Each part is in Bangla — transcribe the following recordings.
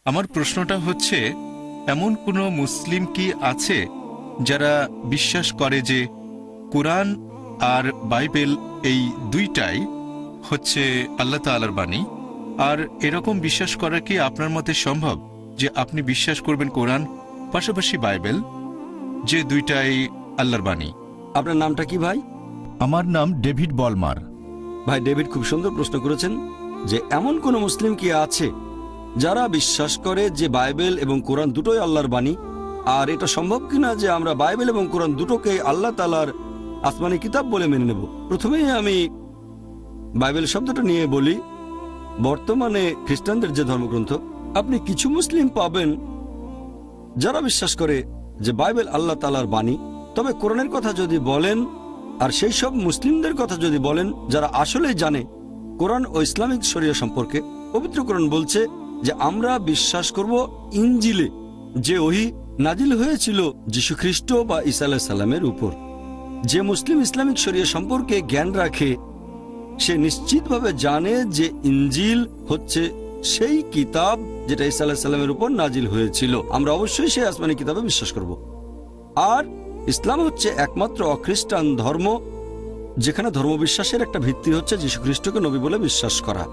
আমার প্রশ্নটা হচ্ছে, এমন কোনো মুসলিম কি আছে যারা বিশ্বাস করে যে কোরআন আর বাইবেল এই দুইটাই হচ্ছে আল্লাহ তাআলার বাণী? আর এরকম বিশ্বাস করা কি আপনার মতে সম্ভব যে আপনি বিশ্বাস করবেন কোরআন পাশাপাশি বাইবেল, যে দুইটাই আল্লাহর বাণী? আপনার নামটা কি ভাই? আমার নাম ডেভিড বলমার। ভাই ডেভিড, খুব সুন্দর প্রশ্ন করেছেন যে এমন কোন মুসলিম কি আছে যারা বিশ্বাস করে যে বাইবেল এবং কোরআন দুটোই আল্লাহর বাণী। আর এটা সম্ভব কিনা যে আমরা বাইবেল এবং কোরআন দুটোকে আল্লাহ তাআলার আসমানি কিতাব বলে মেনে নেব। প্রথমেই আমি বাইবেল শব্দটা নিয়ে বলি। বর্তমানে খ্রিস্টানদের যে ধর্মগ্রন্থ, আপনি কিছু মুসলিম পাবেন যারা বিশ্বাস করে যে বাইবেল আল্লাহ তাআলার বাণী। তবে কোরআনের কথা যদি বলেন, আর সেই সব মুসলিমদের কথা যদি বলেন যারা আসলেই জানে কোরআন ও ইসলামিক শরিয়া সম্পর্কে, পবিত্র কোরআন বলছে যে আমরা বিশ্বাস করব ইনজিলে, যে ওহী নাজিল হয়েছিল যীশু খ্রিস্ট বা ঈসা আলাইহিস সালামের উপর। যে মুসলিম ইসলামিক শরিয়া সম্পর্কে জ্ঞান রাখে সে নিশ্চিতভাবে জানে যে ইনজিল হচ্ছে সেই কিতাব যেটা ঈসা আলাইহিস সালামের উপর নাজিল হয়েছিল। আমরা অবশ্যই সেই আসমানি কিতাবে বিশ্বাস করব। আর ইসলাম হচ্ছে একমাত্র অখ্রিস্টান ধর্ম যেখানে ধর্মবিশ্বাসের একটা ভিত্তি হচ্ছে যীশু খ্রিস্টকে নবী বলে বিশ্বাস করা।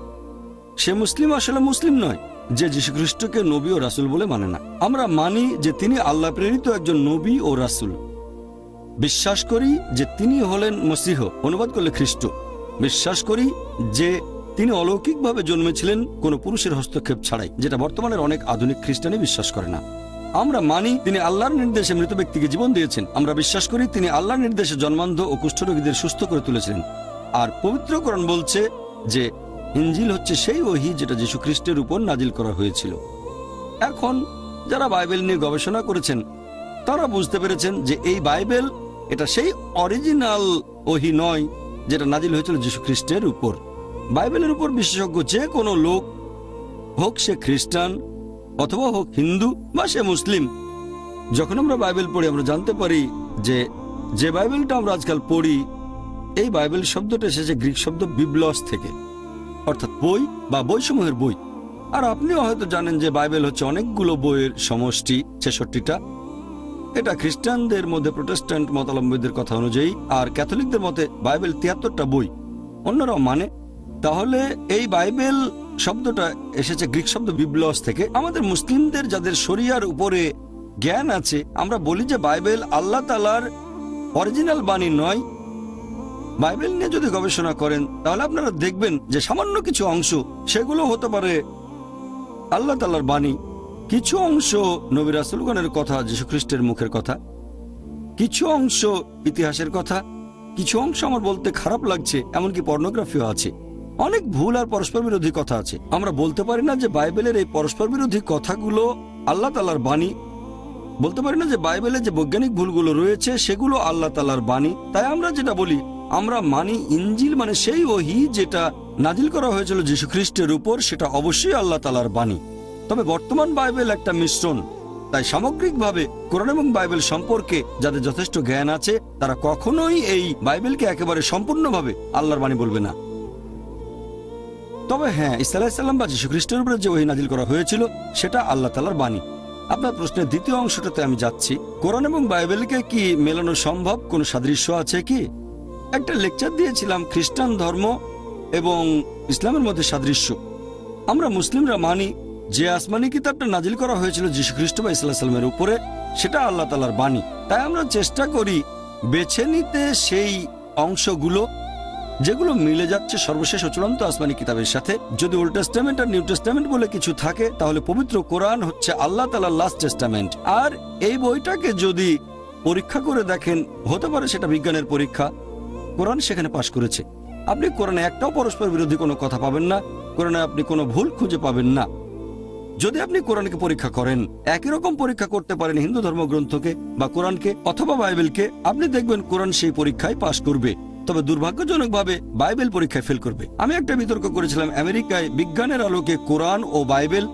সে মুসলিম আসলে মুসলিম নয় যে যীশু খ্রিস্টকে নবী ও রাসূল বলে মানে না। আমরা মানি যে তিনি আল্লাহ প্রেরিত একজন নবী ও রাসূল। বিশ্বাস করি যে তিনি হলেন মসীহ, অনুবাদ করলে খ্রিস্ট। বিশ্বাস করি যে তিনি অলৌকিকভাবে জন্মেছিলেন কোনো পুরুষের হস্তক্ষেপ ছাড়াই, যেটা বর্তমানের অনেক আধুনিক খ্রিস্টানই বিশ্বাস করে না। আমরা মানি তিনি আল্লাহর নির্দেশে মৃত ব্যক্তিকে জীবন দিয়েছেন। আমরা বিশ্বাস করি তিনি আল্লাহর নির্দেশে জন্মান্ধ ও কুষ্ঠরোগীদের সুস্থ করে তুলেছিলেন। আর পবিত্র কোরআন বলছে যে ইনজিল হচ্ছে সেই ওহী যেটা যীশু খ্রিস্টের উপর নাজিল করা হয়েছিল। এখন যারা বাইবেল নিয়ে গবেষণা করেছেন তারা বুঝতে পেরেছেন যে এই বাইবেল এটা সেই অরিজিনাল ওহী নয় যেটা নাজিল হয়েছিল যীশু খ্রিস্টের উপর। বাইবেলের উপর বিশেষজ্ঞ যে কোনো লোক, হোক সে খ্রিস্টান অথবা হোক হিন্দু বা সে মুসলিম, যখন আমরা বাইবেল পড়ি আমরা জানতে পারি যে যে বাইবেলটা আমরা আজকাল পড়ি, এই বাইবেল শব্দটা এসেছে গ্রিক শব্দ বিবলস থেকে, অর্থাৎ বই বা বইসমূহের বই। আর আপনিও হয়তো জানেন যে বাইবেল হচ্ছে অনেকগুলো বইয়ের সমষ্টি, 66টা। এটা খ্রিস্টানদের মধ্যে প্রোটেস্ট্যান্ট মতাবলম্বীদের কথা অনুযায়ী, আর ক্যাথলিকদের মতে বাইবেল 73টা বই অন্যরাও মানে। তাহলে এই বাইবেল শব্দটা এসেছে গ্রিক শব্দ বিবলস থেকে। আমাদের মুসলিমদের যাদের শরিয়ার উপরে জ্ঞান আছে, আমরা বলি যে বাইবেল আল্লাহ তাআলার অরিজিনাল বাণী নয়। বাইবেল নিয়ে যদি গবেষণা করেন তাহলে আপনারা দেখবেন যে সামান্য কিছু অংশ সেগুলো হতে পারে আল্লাহ তাআলার বাণী, কিছু অংশ নবী রাসূলগণের কথা, যীশু খ্রিস্টের মুখের কথা, কিছু অংশ ইতিহাসের কথা, কিছু অংশ আমার বলতে খারাপ লাগছে এমনকি পর্নোগ্রাফিও আছে। অনেক ভুল আর পরস্পর বিরোধী কথা আছে। আমরা বলতে পারি না যে বাইবেলের এই পরস্পর বিরোধী কথাগুলো আল্লাহ তাআলার বাণী। বলতে পারি না যে বাইবেলে যে বৈজ্ঞানিক ভুলগুলো রয়েছে সেগুলো আল্লাহ তাআলার বাণী। তাই আমরা যেটা বলি, আমরা মানি ইনজিল মানে সেই ওহী যেটা নাজিল করা হয়েছিল যীশু খ্রিস্টের উপর, সেটা অবশ্যই আল্লাহ তাআলার বাণী। তবে বর্তমান বাইবেল একটা মিশ্রণ। তাই সামগ্রিকভাবে কোরআন এবং বাইবেল সম্পর্কে যাদের যথেষ্ট জ্ঞান আছে তারা কখনোই এই বাইবেলকে একেবারে সম্পূর্ণভাবে আল্লাহর বাণী বলবে না। তবে হ্যাঁ, ঈসা আলাইহিস সালাম বা যীশু খ্রিস্টের উপরে যে ওহী নাজিল করা হয়েছিল সেটা আল্লাহ তাআলার বাণী। আপনার প্রশ্নের দ্বিতীয় অংশটাতে আমি যাচ্ছি, কোরআন এবং বাইবেলকে কি মেলানো সম্ভব? কোনো সাদৃশ্য আছে কি? একটা লেকচার দিয়েছিলাম খ্রিস্টান ধর্ম এবং ইসলামের মধ্যে সাদৃশ্য। আমরা মুসলিমরা মানি যে আসমানি কিতাবটা নাজিল করা হয়েছিল যীশু খ্রিস্ট বা ঈসা আলাইহিস সালামের উপরে, সেটা আল্লাহ তাআলার বাণী। তাই আমরা চেষ্টা করি বেছে নিতে সেই অংশগুলো যেগুলো মিলে যাচ্ছে সর্বশেষ ও চূড়ান্ত আসমানি কিতাবের সাথে। যদি ওল্ড টেস্টামেন্ট আর নিউ টেস্টামেন্ট বলে কিছু থাকে তাহলে পবিত্র কোরআন হচ্ছে আল্লাহ তাআলার লাস্ট টেস্টামেন্ট। আর এই বইটাকে যদি পরীক্ষা করে দেখেন, হতে পারে সেটা বিজ্ঞানের পরীক্ষা, কোরআন সেখানে পাশ করেছে। আপনি কোরআনে একটাও পরস্পর বিরোধী কোনো কথা পাবেন না, কোরআনে আপনি কোনো ভুল খুঁজে পাবেন না। যদি আপনি কোরআনকে পরীক্ষা করেন, একই রকম পরীক্ষা করতে পারেন হিন্দু ধর্মগ্রন্থকে বা কোরআনকে অথবা বাইবেলকে, আপনি দেখবেন কোরআন সেই পরীক্ষায় পাশ করবে। তবে দুর্ভাগ্যজনকভাবে বাইবেল পরীক্ষায় ফেল করবে। আমি একটা বিতর্ক করেছিলাম আমেরিকায় বিজ্ঞানের আলোকে কোরআন ও বাইবেল।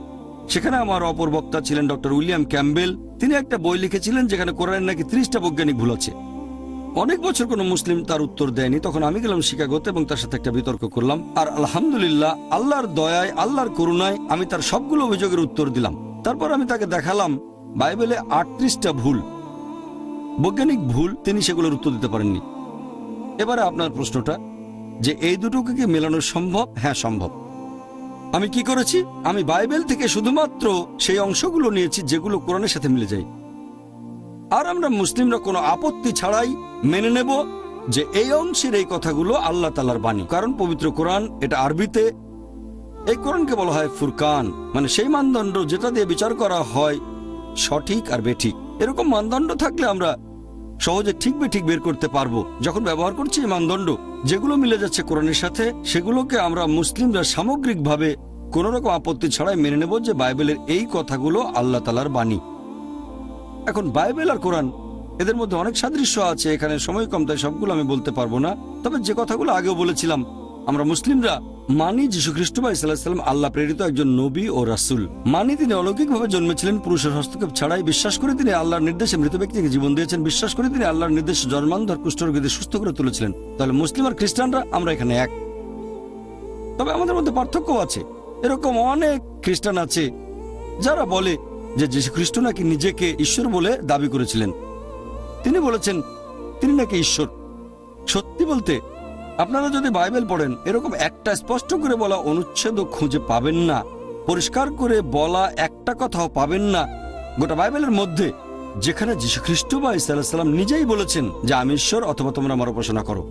সেখানে আমার অপর বক্তা ছিলেন ডক্টর উইলিয়াম ক্যাম্বেল। তিনি একটা বই লিখেছিলেন যেখানে কোরআনের নাকি 30টা বৈজ্ঞানিক ভুল আছে। অনেক বছর কোনো মুসলিম তার উত্তর দেয়নি। তখন আমি গেলাম শিকাগোতে এবং তার সাথে একটা বিতর্ক করলাম। আর আলহামদুলিল্লাহ, আল্লাহর দয়ায়, আল্লাহর করুণায় আমি তার সবগুলো অভিযোগের উত্তর দিলাম। তারপর আমি তাকে দেখালাম বাইবেলে 38টা ভুল, বৈজ্ঞানিক ভুল, তিনি সেগুলোর উত্তর দিতে পারেননি। এবারে আপনার প্রশ্নটা যে এই দুটোকে কি মেলানো সম্ভব? হ্যাঁ, সম্ভব। আমি কি করেছি? আমি বাইবেল থেকে শুধুমাত্র সেই অংশগুলো নিয়েছি যেগুলো কোরআনের সাথে মিলে যায়, আর আমরা মুসলিমরা কোনো আপত্তি ছাড়াই মেনে নেব যে এই অংশের এই কথাগুলো আল্লাহ তাআলার বাণী। কারণ পবিত্র কোরআন, এটা আরবিতে, এই কোরআনকে বলা হয় ফুরকান, মানে সেই মানদণ্ড যেটা দিয়ে বিচার করা হয় সঠিক আর বেঠিক। এরকম মানদণ্ড থাকলে আমরা সহজে ঠিক বেঠিক বের করতে পারবো। যখন ব্যবহার করছি এই মানদণ্ড, যেগুলো মিলে যাচ্ছে কোরআনের সাথে, সেগুলোকে আমরা মুসলিমরা সামগ্রিকভাবে কোনো রকম আপত্তি ছাড়াই মেনে নেব যে বাইবেলের এই কথাগুলো আল্লাহ তাআলার বাণী। এখন বাইবেল আর কোরআন, এদের মধ্যে অনেক সাদৃশ্য আছে। এখানে সময় কম, তাই সবগুলো আমি বলতে পারবো না। তবে যে কথাগুলো আগেও বলেছিলাম, আমরা মুসলিমরা মানি যীশু খ্রিস্ট ভাই সাল্লাল্লাহু আলাইহি ওয়াসাল্লাম আল্লাহ প্রেরিত একজন নবী ও রাসূল। মানি তিনি অলৌকিকভাবে জন্মেছিলেন, পুরুষের হস্তক্ষেপ ছাড়াই। বিশ্বাস করে তিনি আল্লাহর নির্দেশে মৃত ব্যক্তিকে জীবন দিয়েছেন। বিশ্বাস করে তিনি আল্লাহর নির্দেশে জন্মান্ধ কুষ্ঠরোগীদের সুস্থ করে তুলেছিলেন। তাহলে মুসলিম আর খ্রিস্টানরা আমরা এখানে এক। তবে আমাদের মধ্যে পার্থক্য আছে। এরকম অনেক খ্রিস্টান আছে যারা বলে যে যীশু খ্রিস্ট নাকি নিজেকে ঈশ্বর বলে দাবি করেছিলেন। তিনি বলেছেন তিনি নাকি ঈশ্বর। সত্যি বলতে, আপনারা যদি বাইবেল পড়েন, এরকম একটা স্পষ্ট করে বলা অনুচ্ছেদ খুঁজে পাবেন না, পরিষ্কার করে বলা একটা কথাও পাবেন না গোটা বাইবেলের মধ্যে যেখানে যীশু খ্রিস্ট বা ঈসা আলাইহিস সালাম নিজেই বলেছেন যে আমি ঈশ্বর, অথবা তোমরা আমার উপাসনা করো।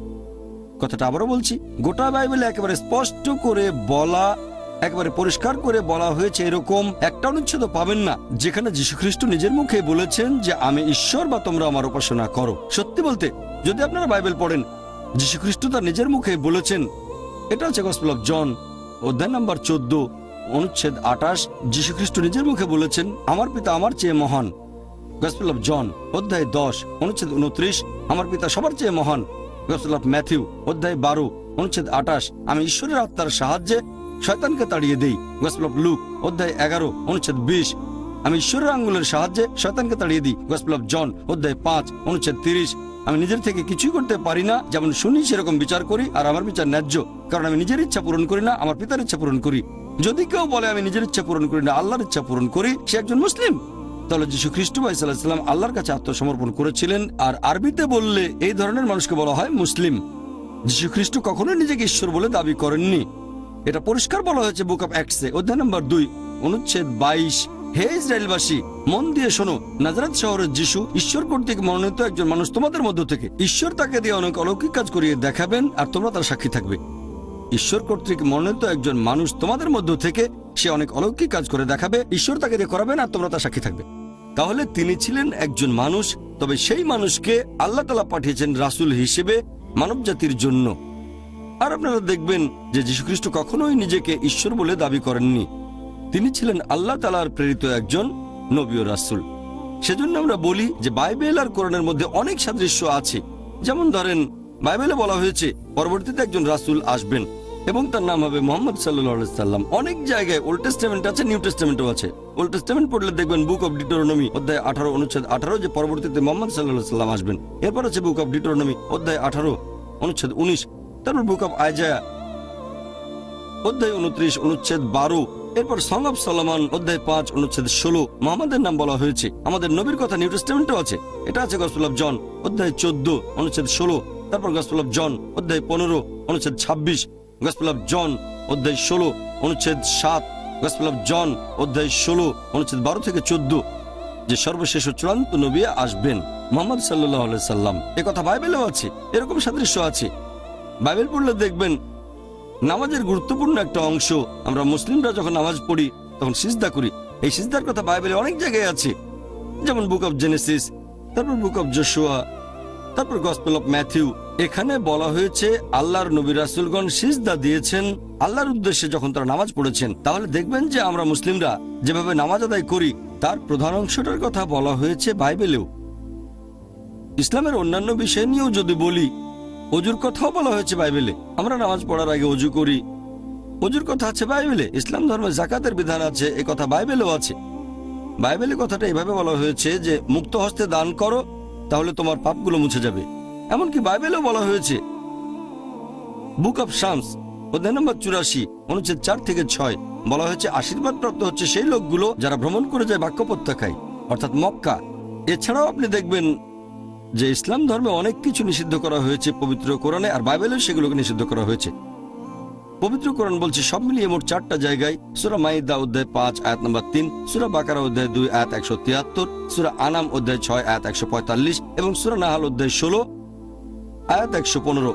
কথাটা আবারও বলছি, গোটা বাইবেলে একেবারে স্পষ্ট করে বলা, একেবারে পরিষ্কার করে বলা হয়েছে এরকম একটা অনুচ্ছেদ পাবেন না যেখানে যীশু খ্রিস্ট নিজের মুখে বলেছেন যে আমি ঈশ্বর বা তোমরা আমার উপাসনা করো। সত্যি বলতে, যদি আপনারা বাইবেল পড়েন, যীশু খ্রিস্ট তার নিজের মুখে বলেছেন। এটা হচ্ছে গসপেল অফ জন, অধ্যায় নাম্বার 14, অনুচ্ছেদ 28। যীশু খ্রিস্ট নিজের মুখে বলেছেন আমার পিতা আমার চেয়ে মহান। গসপেল অফ জন, অধ্যায় 10, অনুচ্ছেদ 29, আমার পিতা সবার চেয়ে মহান। গসপেল অফ ম্যাথিউ, অধ্যায় 12, অনুচ্ছেদ 28, আমি ঈশ্বরের আত্মার সাহায্যে শয়তানকে তাড়িয়ে দেই। গসপেল অফ লুক, অধ্যায় 11, অনুচ্ছেদ 20, আমি ঈশ্বরের আঙ্গুলের সাহায্যে শয়তানকে তাড়িয়ে দিই। গসপেল অফ জন, অধ্যায় 5, অনুচ্ছেদ 30, আমি নিজের থেকে কিছুই করতে পারি না, যেমন শুনি সেরকম বিচার করি, আর আমার বিচার ন্যায্য, কারণ আমি নিজের ইচ্ছা পূরণ করি না, আমার পিতার ইচ্ছা পূরণ করি। যদি কেউ বলে আমি নিজের ইচ্ছা পূরণ করি না, আল্লাহর ইচ্ছা পূরণ করি, সে একজন মুসলিম। তাহলে যীশু খ্রিস্ট ভাই সাল্লাল্লাহু আলাইহি ওয়াসাল্লাম আল্লাহর কাছে আত্মসমর্পণ করেছিলেন, আর আরবিতে বললে এই ধরনের মানুষকে বলা হয় মুসলিম। যীশু খ্রিস্ট কখনোই নিজেকে ঈশ্বর বলে দাবি করেননি। এটা পরিষ্কার বলা হয়েছে বুক অফ অ্যাক্টসে, অধ্যায় নম্বর 2, অনুচ্ছেদ 22, হে ইসরায়েলবাসী, মন দিয়ে শোনো, নাজারেত শহরের যিশু ঈশ্বর কর্তৃক মনোনীত একজন মানুষ তোমাদের মধ্য থেকে। ঈশ্বর তাকে দিয়ে অনেক অলৌকিক কাজ করিয়ে দেখাবেন, আর তোমরা তার সাক্ষী থাকবে। ঈশ্বর কর্তৃক মনোনীত একজন মানুষ তোমাদের মধ্য থেকে, সে অনেক অলৌকিক কাজ করে দেখাবে, ঈশ্বর তাকে দিয়ে করাবেন, আর তোমরা তার সাক্ষী থাকবে। তাহলে তিনি ছিলেন একজন মানুষ, তবে সেই মানুষকে আল্লাহ তাআলা পাঠিয়েছেন রাসূল হিসেবে মানব জাতির জন্য। আর আপনারা দেখবেন যে যীশু খ্রিস্ট কখনোই নিজেকে ঈশ্বর বলে দাবি করেননি। তিনি ছিলেন আল্লাহ তাআলার প্রেরিত একজন নবী ও রাসূল। সেজন্য আমরা বলি যে বাইবেল আর কোরআনের মধ্যে অনেক সাদৃশ্য আছে। যেমন ধরেন, বাইবেলে বলা হয়েছে পরবর্তীতে একজন রাসূল আসবেন এবং তার নাম হবে মুহাম্মদ সাল্লাল্লাহু আলাইহি সাল্লাম। অনেক জায়গায় ওল্ড টেস্টামেন্ট আছে, নিউ টেস্টামেন্টও আছে। ওল্ড টেস্টামেন্ট পড়লে দেখবেন বুক অফ ডিউটেরোনমি, অধ্যায় 18, অনুচ্ছেদ 18, যে পরবর্তীতে মুহাম্মদ সাল্লাল্লাহু আলাইহি সাল্লাম আসবেন। এরপর আছে বুক অফ ডিউটেরোনমি, অধ্যায় 18, অনুচ্ছেদ 19। তারপর বুক অফ আইজায়া, অধ্যায় 29, অনুচ্ছেদ 12। এরপর সং অফ সলোমন, অধ্যায় 5, অনুচ্ছেদ 16। মুহাম্মাদের নাম বলা হয়েছে। আমাদের নবীর কথা নিউ টেস্টামেন্টও আছে। এটা আছে গসপেল অফ জন, অধ্যায় 14, অনুচ্ছেদ 16। তারপর গসপেল অফ জন, অধ্যায় 15, অনুচ্ছেদ 26। গসপেল অফ জন, অধ্যায় 16, অনুচ্ছেদ 7। গসপেল অফ জন, অধ্যায় 16, অনুচ্ছেদ 12 থেকে 14, যে সর্বশেষ ও চূড়ান্ত নবী আসবেন, মুহাম্মদ সাল্লাল্লাহু আলাইহি সাল্লাম। এ কথা বাইবেলেও আছে। এরকম সাদৃশ্য আছে। বাইবেল পড়লে দেখবেন নামাজের গুরুত্বপূর্ণ একটা অংশ, আমরা মুসলিমরা যখন নামাজ পড়ি তখন সিজদা করি। এই সিজদার কথা বাইবেলে অনেক জায়গায় আছে, যেমন বুক অফ জেনেসিস, তারপর বুক অফ জোশুয়া, তারপর গসপেল অফ ম্যাথিউ। এখানে বলা হয়েছে আল্লাহর নবী রাসূলগণ সিজদা দিয়েছেন আল্লাহর উদ্দেশ্যে যখন তারা নামাজ পড়েছেন। তাহলে দেখবেন যে আমরা মুসলিমরা যেভাবে নামাজ আদায় করি তার প্রধান অংশটার কথা বলা হয়েছে বাইবেলেও। ইসলামের অন্যান্য বিষয় নিয়েও যদি বলি, অজুর কথাও বলা হয়েছে বাইবেলে। আমরা নামাজ পড়ার আগে অজু করি, অজুর কথা আছে বাইবেলে। ইসলাম ধর্মে যাকাতের বিধান আছে, এ কথা বাইবেলেও আছে। বাইবেলে কথাটা এভাবে বলা হয়েছে যে মুক্ত হস্তে দান করো, তাহলে তোমার পাপগুলো মুছে যাবে। এমনকি বাইবেলেও বলা হয়েছে বুক অফ শামস, অধ্যায় নম্বর 84, অনুচ্ছেদ 4 থেকে 6, বলা হয়েছে আশীর্বাদ প্রাপ্ত হচ্ছে সেই লোকগুলো যারা ভ্রমণ করে যায় বাক্য উপত্যকায়, অর্থাৎ মক্কা। এছাড়াও আপনি দেখবেন যে ইসলাম ধর্মে অনেক কিছু নিষিদ্ধ করা হয়েছে পবিত্র কোরআনে, আর বাইবেলেও সেগুলোকে নিষিদ্ধ করা হয়েছে। পবিত্র কোরআন বলছে সব মিলিয়ে মোট 4টা জায়গায়, সূরা মাইদা অধ্যায় 5 আয়াত নম্বর 3, সূরা বাকারা অধ্যায় 2 আয়াত 173, সূরা আনাম অধ্যায় 6 আয়াত 145 এবং সূরা নাহাল অধ্যায় 16 আয়াত 115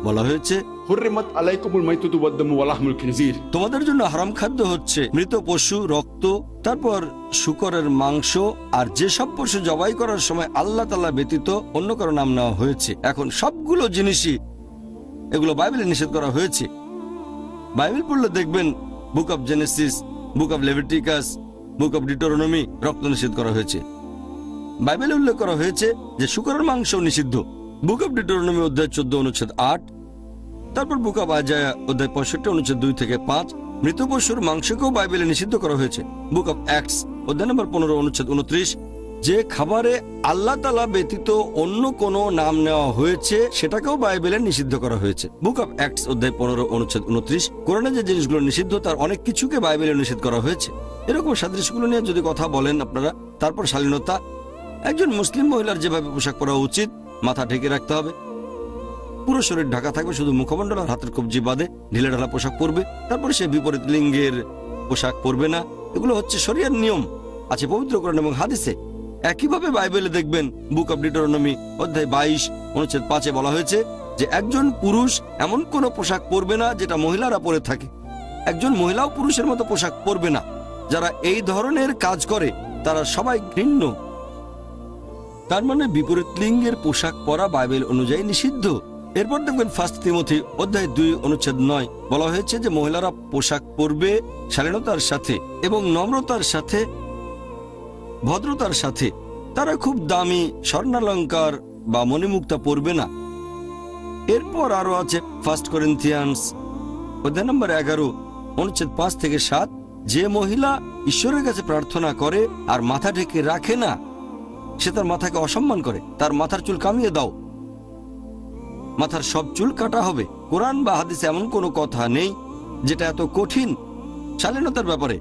বলা হয়েছে হুররিমাত আলাইকুমুল মাইতাতু ওয়াদ-দামু ওয়া লাহমুল খিনজির। তোমাদের জন্য হারাম খাদ্য হচ্ছে মৃত পশু, রক্ত, তারপর শূকরের মাংস, আর যেসব পশু জবাই করার সময় আল্লাহ তাআলা ব্যতীত অন্য কারো নাম নেওয়া হয়েছে। এখন সবগুলো জিনিসই এগুলো বাইবেলে নিষেধ করা হয়েছে। বাইবেল পড়লে দেখবেন book of Genesis, book of Leviticus, book of Deuteronomy রক্ত নিষেধ করা হয়েছে। বাইবেলে উল্লেখ করা হয়েছে যে শূকরের মাংস নিষিদ্ধ, বুক অব ডিউটেরোনমি অধ্যায় 14 অনুচ্ছেদ 8। তারপর বুক অব আইজায়া অধ্যায় 65 অনুচ্ছেদ 2 থেকে 5। মৃত পশুর মাংসকেও বাইবেলে নিষিদ্ধ করা হয়েছে, বুক অব অ্যাক্টস অধ্যায় নম্বর 15 অনুচ্ছেদ 29। যে খাবারে আল্লাহ তাআলা ব্যতীত অন্য কোনো নাম নেওয়া হয়েছে সেটাকেও বাইবেলে নিষিদ্ধ করা হয়েছে, বুক অব অ্যাক্টস অধ্যায় 15 অনুচ্ছেদ 29। কোরআনে যে জিনিসগুলো নিষিদ্ধ তার অনেক কিছুকে বাইবেলে নিষিদ্ধ করা হয়েছে। এরকম সাদৃশ্যগুলো নিয়ে যদি কথা বলেন আপনারা। তারপর শালীনতা, একজন মুসলিম মহিলার যেভাবে পোশাক পরা উচিত, মাথা ঢেকে রাখতে হবে, পুরো শরীর ঢাকা থাকবে, শুধু মুখমণ্ডল আর হাতের কবজি বাদে ঢিলেঢালা পোশাক পরবে। তারপরে সে বিপরীত লিঙ্গের পোশাক পরবে না। এগুলো হচ্ছে শরিয়ার নিয়ম, আছে পবিত্র কোরআন এবং হাদিসে। একইভাবে বাইবেলে দেখবেন বুক অব ডিউটেরোনমি অধ্যায় 22 অনুচ্ছেদ 5 বলা হয়েছে যে একজন পুরুষ এমন কোনো পোশাক পরবে না যেটা মহিলারা পরে থাকে। একজন মহিলাও পুরুষের মতো পোশাক পরবে না। যারা এই ধরনের কাজ করে তারা সবাই ঘৃণ্য। তার মানে বিপরীত লিঙ্গের পোশাক পরা বাইবেল অনুযায়ী নিষিদ্ধ। এরপর দেখবেন 1 তিমোথী অধ্যায় 2 অনুচ্ছেদ 9 বলা হয়েছে যে মহিলারা পোশাক পরবে শালীনতার সাথে এবং নম্রতার সাথে, ভদ্রতার সাথে। তারা খুব দামি স্বর্ণালঙ্কার বা মণিমুক্তা পরবে না। এরপর আরো আছে 1 করিন্থিয়ান্স অধ্যায় নম্বর 11 অনুচ্ছেদ 5 থেকে 7। যে মহিলা ঈশ্বরের কাছে প্রার্থনা করে আর মাথা ঢেকে রাখে না, সে তার মাথাকে অসম্মান করে। তার মাথার চুল কামিয়ে দাও, মাথার সব চুল কাটা হবে। কোরআন বা হাদিসে এমন কোনো কথা নেই যেটা এত কঠিন শালীনতার ব্যাপারে।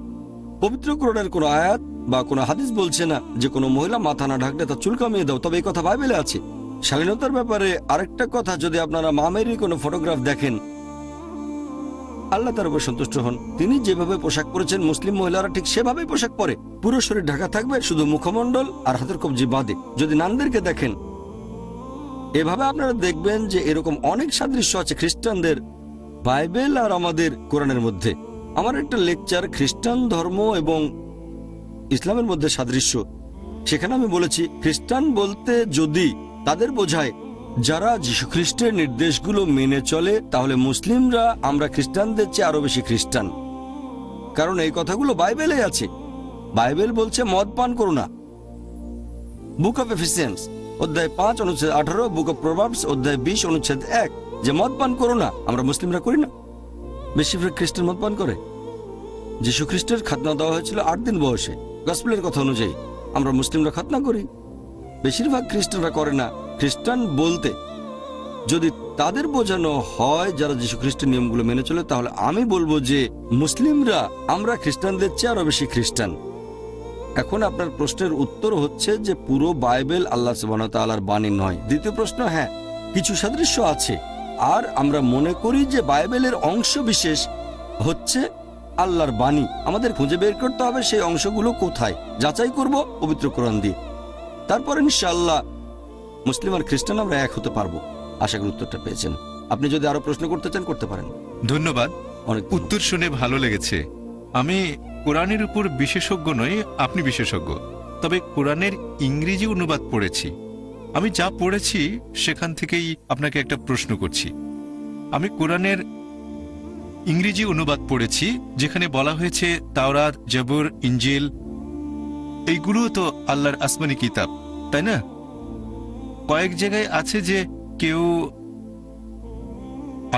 পবিত্র কোরআনের কোনো আয়াত বা কোনো হাদিস বলছে না যে কোনো মহিলা মাথা না ঢাকলে তার চুল কামিয়ে দাও, তবে এই কথা বাইবেলে আছে। শালীনতার ব্যাপারে আরেকটা কথা, যদি আপনারা মামেরই কোনো ফটোগ্রাফ দেখেন, আল্লাহ তার উপর সন্তুষ্ট হন। তিনি যেভাবে পোশাক পরেছেন মুসলিম মহিলারা ঠিক সেভাবেই পোশাক পরে, পুরো শরীর ঢাকা থাকবে, শুধু মুখমণ্ডল আর হাতের কবজি বাদে। যদি নানদেরকে দেখেন এভাবে আপনারা দেখবেন যে এরকম অনেক সাদৃশ্য আছে খ্রিস্টানদের বাইবেল আর আমাদের কোরআনের মধ্যে। আমার একটা লেকচার খ্রিস্টান ধর্ম এবং ইসলামের মধ্যে সাদৃশ্য, সেখানে আমি বলেছি খ্রিস্টান বলতে যদি তাদের বোঝায় যারা যীশুখ্রিস্টের নির্দেশগুলো মেনে চলে, তাহলে মুসলিমরা আমরা খ্রিস্টানদের চেয়ে আরো বেশি খ্রিস্টান। কারণ এই কথাগুলো বাইবেলে আছে। বাইবেল বলছে মদ পান করো না, বুক অফ এফিসিয়েন্স অধ্যায় 5 অনুচ্ছেদ 18, বুক অফ প্রভার্বস অধ্যায় 20 অনুচ্ছেদ 1 যে মদ পান করো না। আমরা মুসলিমরা করি না, বেশিরভাগ খ্রিস্টান মদ পান করে। যীশু খ্রিস্টের খাতনা দেওয়া হয়েছিল 8 দিন বয়সে, গসপেলের কথা অনুযায়ী। আমরা মুসলিমরা খাতনা করি, বেশিরভাগ খ্রিস্টানরা করে না। খ্রিস্টান বলতে যদি তাদের বোঝানো হয় যারা যীশু খ্রিস্টের নিয়মগুলো মেনে চলে, তাহলে আমি বলবো যে মুসলিমরা আমরা খ্রিস্টানদের চেয়ে আরো বেশি খ্রিস্টান। এখন আপনার প্রশ্নের উত্তর হচ্ছে যে পুরো বাইবেল আল্লাহ সুবহানাহু ওয়া তাআলার বাণী নয়। দ্বিতীয় প্রশ্ন, হ্যাঁ কিছু সাদৃশ্য আছে, আর আমরা মনে করি যে বাইবেলের অংশ বিশেষ হচ্ছে আল্লাহর বাণী। আমাদের খুঁজে বের করতে হবে সেই অংশগুলো কোথায়, যাচাই করব পবিত্র কোরআন দিয়ে। তারপর ইনশাআল্লাহ মুসলিম আর খ্রিস্টান আমরা এক হতে পারবো। আশা করি উত্তরটা পেয়েছেন। আপনি যদি আরো প্রশ্ন করতে চান করতে পারেন। ধন্যবাদ। অনেক উত্তর শুনে ভালো লেগেছে। আমি কোরআনের উপর বিশেষজ্ঞ নই, আপনি বিশেষজ্ঞ। তবে কোরআনের ইংরেজি অনুবাদ পড়েছি। আমি যা পড়েছি সেখান থেকেই আপনাকে একটা প্রশ্ন করছি। আমি কোরআনের ইংরেজি অনুবাদ পড়েছি, যেখানে বলা হয়েছে তাওরাত, জবুর, ইনজিল এইগুলো তো আল্লাহর আসমানি কিতাব, তাই না? কয়েক জায়গায় আছে যে কেউ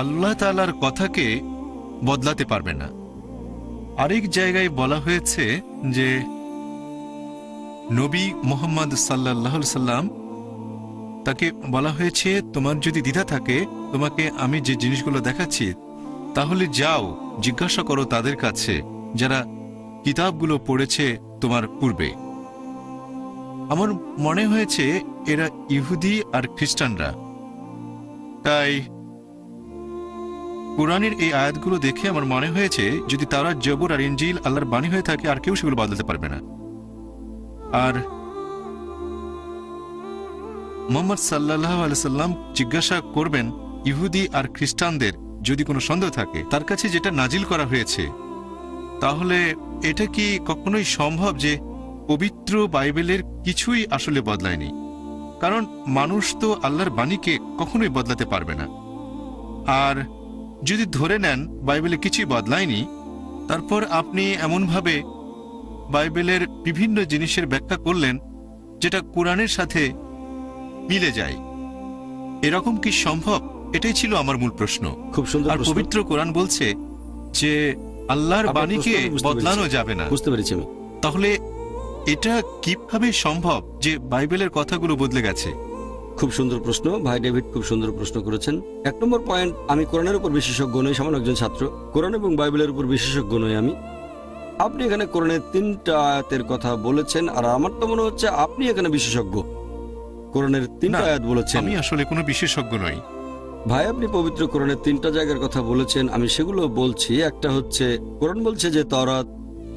আল্লাহ তাআলার কথাকে বদলাতে পারবে না। আরেক জায়গায় বলা হয়েছে যে নবী মুহাম্মদ সাল্লাল্লাহু আলাইহি সাল্লাম, তাকে বলা হয়েছে তোমার যদি দ্বিধা থাকে, তোমাকে আমি যে জিনিসগুলো দেখাচ্ছি, তাহলে যাও জিজ্ঞাসা করো তাদের কাছে যারা কিতাবগুলো পড়েছে তোমার পূর্বে। আমার মনে হয়েছে এরা ইহুদি আর খ্রিস্টানরা। তাই কোরআনের এই আয়াতগুলো দেখে আমার মনে হয়েছে যদি তাওরাত, জবুর আর ইনজিল আল্লাহর বাণী হয়ে থাকে, আর কেউ সেগুলো বদলাতে পারবে না। আর মুহাম্মদ সাল্লাল্লাহু আলাইহি সাল্লাম জিজ্ঞাসা করবেন ইহুদি আর খ্রিস্টানদের যদি কোনো সন্দেহ থাকে তার কাছে যেটা নাজিল করা হয়েছে, তাহলে এটা কি কখনোই সম্ভব যে পবিত্র বাইবেলের কিছুই আসলে বদলায়নি? কারণ মানুষ তো আল্লাহর বাণীকে কখনোই বদলাতে পারবে না। আর যদি ধরে নেন বাইবেলে কিছুই বদলায়নি, তারপর আপনি এমনভাবে বাইবেলের বিভিন্ন জিনিসের ব্যাখ্যা করলেন যেটা কোরআনের সাথে মিলে যায়, এরকম কি সম্ভব? এটাই ছিল আমার মূল প্রশ্ন। খুব সুন্দর আর প্রশ্ন। পবিত্র কোরআন বলছে যে আল্লাহর আপনার বাণীকে প্রশ্ন আমি বুঝতে বদলানো পেরেছি। যাবে না। বুঝতে পেরেছি আমি। তাহলে এটা কিভাবে সম্ভব যে বাইবেলের কথাগুলো বদলে গেছে? খুব সুন্দর প্রশ্ন ভাই ডেভিড, খুব সুন্দর প্রশ্ন করেছেন। 1 নম্বর পয়েন্ট, আমি কোরআনের উপর বিশেষজ্ঞ নই, সামান্য একজন ছাত্র। কোরআন এবং বাইবেলের উপর বিশেষজ্ঞ নই আমি। আপনি এখানে কোরআনের 3টা আয়াতের কথা বলেছেন, আর আমার তো মনে হচ্ছে আপনি এখানে বিশেষজ্ঞ। কোরআনের 3টা না, আয়াত বলেছেন। আমি আসলে কোনো বিশেষজ্ঞ নই। ভাই, আপনি পবিত্র কোরআনের 3টা জায়গার কথা বলেছেন, আমি সেগুলো বলছি। একটা হচ্ছে কোরআন বলছে যে তাওরাত,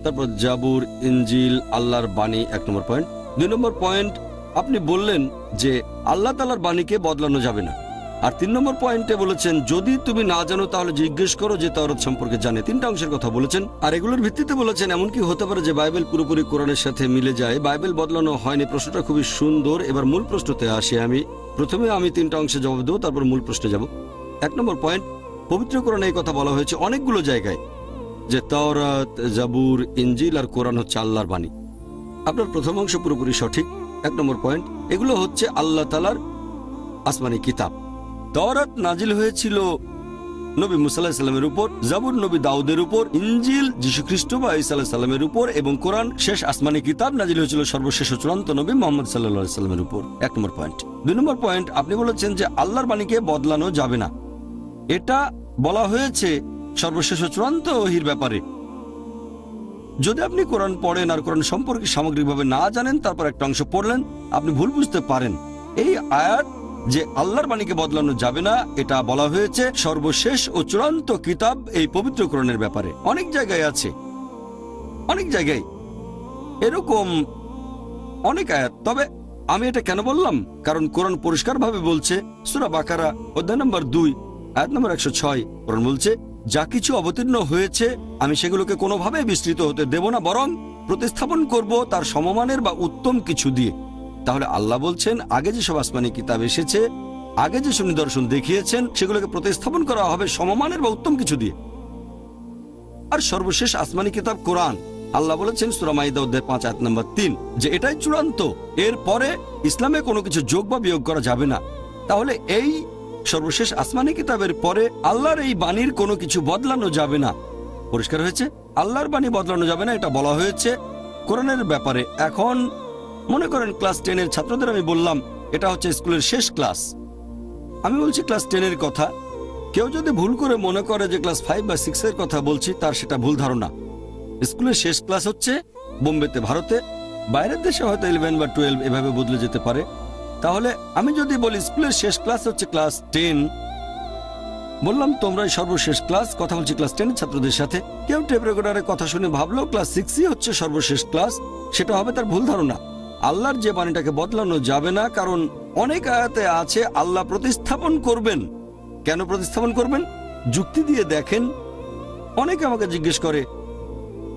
তারপর জাবুর, ইনজিল আল্লাহর বাণী, 1 নম্বর পয়েন্ট। 2 নম্বর পয়েন্ট, আপনি বললেন যে আল্লাহ তাআলার বাণীকে বদলানো যাবে না। আর 3 নম্বর পয়েন্টে বলেছেন যদি তুমি না জানো তাহলে জিজ্ঞেস করো যে তাওরাত সম্পর্কে জানে। 3টা অংশের কথা বলেছেন, আর এগুলোর ভিত্তিতে বলেছেন এমনকি হতে পারে যে বাইবেল পুরোপুরি কোরআনের সাথে মিলে যায়, বাইবেল বদলানো হয়নি। প্রশ্নটা খুবই সুন্দর। এবার মূল প্রশ্নতে আসি। প্রথমে আমি 3টা অংশে জবাব দেবো, তারপর মূল প্রশ্নে যাব। 1 নম্বর পয়েন্ট, পবিত্র কোরআনে এই কথা বলা হয়েছে অনেকগুলো জায়গায় যে তাওরাত, জাবুর, ইনজিল আর কোরআন হচ্ছে আল্লাহর বাণী। আপনার প্রথম অংশ পুরোপুরি সঠিক। 1 নম্বর পয়েন্ট, এগুলো হচ্ছে আল্লাহ তাআলার আসমানি কিতাব। তাওরাত নাজিল হয়েছিল নবী মুসা আলাইহিস সালামের উপর, জাবুর নবী দাউদের উপর, ইনজিল যীশু খ্রিস্ট বা ঈসা আলাইহিস সালামের উপর, এবং কোরআন শেষ আসমানি কিতাব নাজিল হয়েছিল সর্বশেষ ও চূড়ান্ত নবী মুহাম্মদ সাল্লাল্লাহু আলাইহি সাল্লামের উপর। 1 নম্বর পয়েন্ট। 2 নম্বর পয়েন্ট, আপনি বলেছেন যে আল্লাহর বাণীকে বদলানো যাবে না। এটা বলা হয়েছে সর্বশেষ ও চূড়ান্ত ওহীর ব্যাপারে। যদি আপনি কোরআন পড়েন আর কোরআন সম্পর্কে সামগ্রিকভাবে না জানেন, তারপর একটা অংশ পড়লেন, আপনি ভুল বুঝতে পারেন। এই আয়াত যে আল্লাহর বাণীকে বদলানো যাবে না, এটা বলা হয়েছে সর্বশেষ ও চূড়ান্ত কিতাব এই পবিত্র কোরআনের ব্যাপারে। অনেক জায়গায় আছে, অনেক জায়গায় এরকম অনেক আয়াত। তবে আমি এটা কেন বললাম, কারণ কোরআন পরিষ্কারভাবে বলছে, সূরা বাকারা অধ্যায় নম্বর 2 আয়াত নম্বর 106, কোরআন বলছে যা কিছু অবতীর্ণ হয়েছে আমি সেগুলোকে কোনোভাবে বিস্তৃত হতে দেব না, বরং প্রতিস্থাপন করব তার সমমানের বা উত্তম কিছু দিয়ে। তাহলে আল্লাহ বলছেন আগে যেসব আসমানি কিতাব এসেছে, আগে যেসব নিদর্শন দেখিয়েছেন, সেগুলোকে প্রতিস্থাপন করা হবে সমমানের বা উত্তম কিছু দিয়ে। আর সর্বশেষ আসমানি কিতাব কোরআন, আল্লাহ বলেছেন সূরা মাইদা অধ্যায় 5 আয়াত নম্বর 3 যে এটাই চূড়ান্ত, এর পরে ইসলামে কোনো কিছু যোগ বা বিয়োগ করা যাবে না। তাহলে এই সর্বশেষ আসমানি কিতাবের পরে আল্লাহর এই বাণীর কোনো কিছু বদলানো যাবে না। পরিষ্কার হয়েছে? আল্লাহর বাণী বদলানো যাবে না, এটা বলা হয়েছে কোরআনের ব্যাপারে। এখন মনে করেন ক্লাস 10-এর ছাত্রদের আমি বললাম এটা হচ্ছে স্কুলের শেষ ক্লাস। আমি বলছি ক্লাস 10-এর কথা। কেউ যদি ভুল করে মনে করে যে ক্লাস 5 বা 6-এর কথা বলছি, তার সেটা ভুল ধারণা। স্কুলের শেষ ক্লাস হচ্ছে বোম্বেতে, ভারতে। বাইরের দেশে হয়তো 11 বা 12 এভাবে বদলে যেতে পারে। তাহলে আমি যদি বলি স্কুলের শেষ ক্লাস হচ্ছে ক্লাস 10, বললাম তোমরাই সর্বশেষ ক্লাস, কথা বলছি ক্লাস 10 ছাত্রদের সাথে। কেউ টেপ রেকর্ডারের কথা শুনে ভাবলো ক্লাস 6ই হচ্ছে সর্বশেষ ক্লাস, সেটা হবে তার ভুল ধারণা। আল্লাহর যে বাণীটাকে বদলানো যাবে না, কারণ অনেক আয়াতে আছে আল্লাহ প্রতিস্থাপন করবেন। কেন প্রতিস্থাপন করবেন? যুক্তি দিয়ে দেখেন। অনেকে আমাকে জিজ্ঞেস করে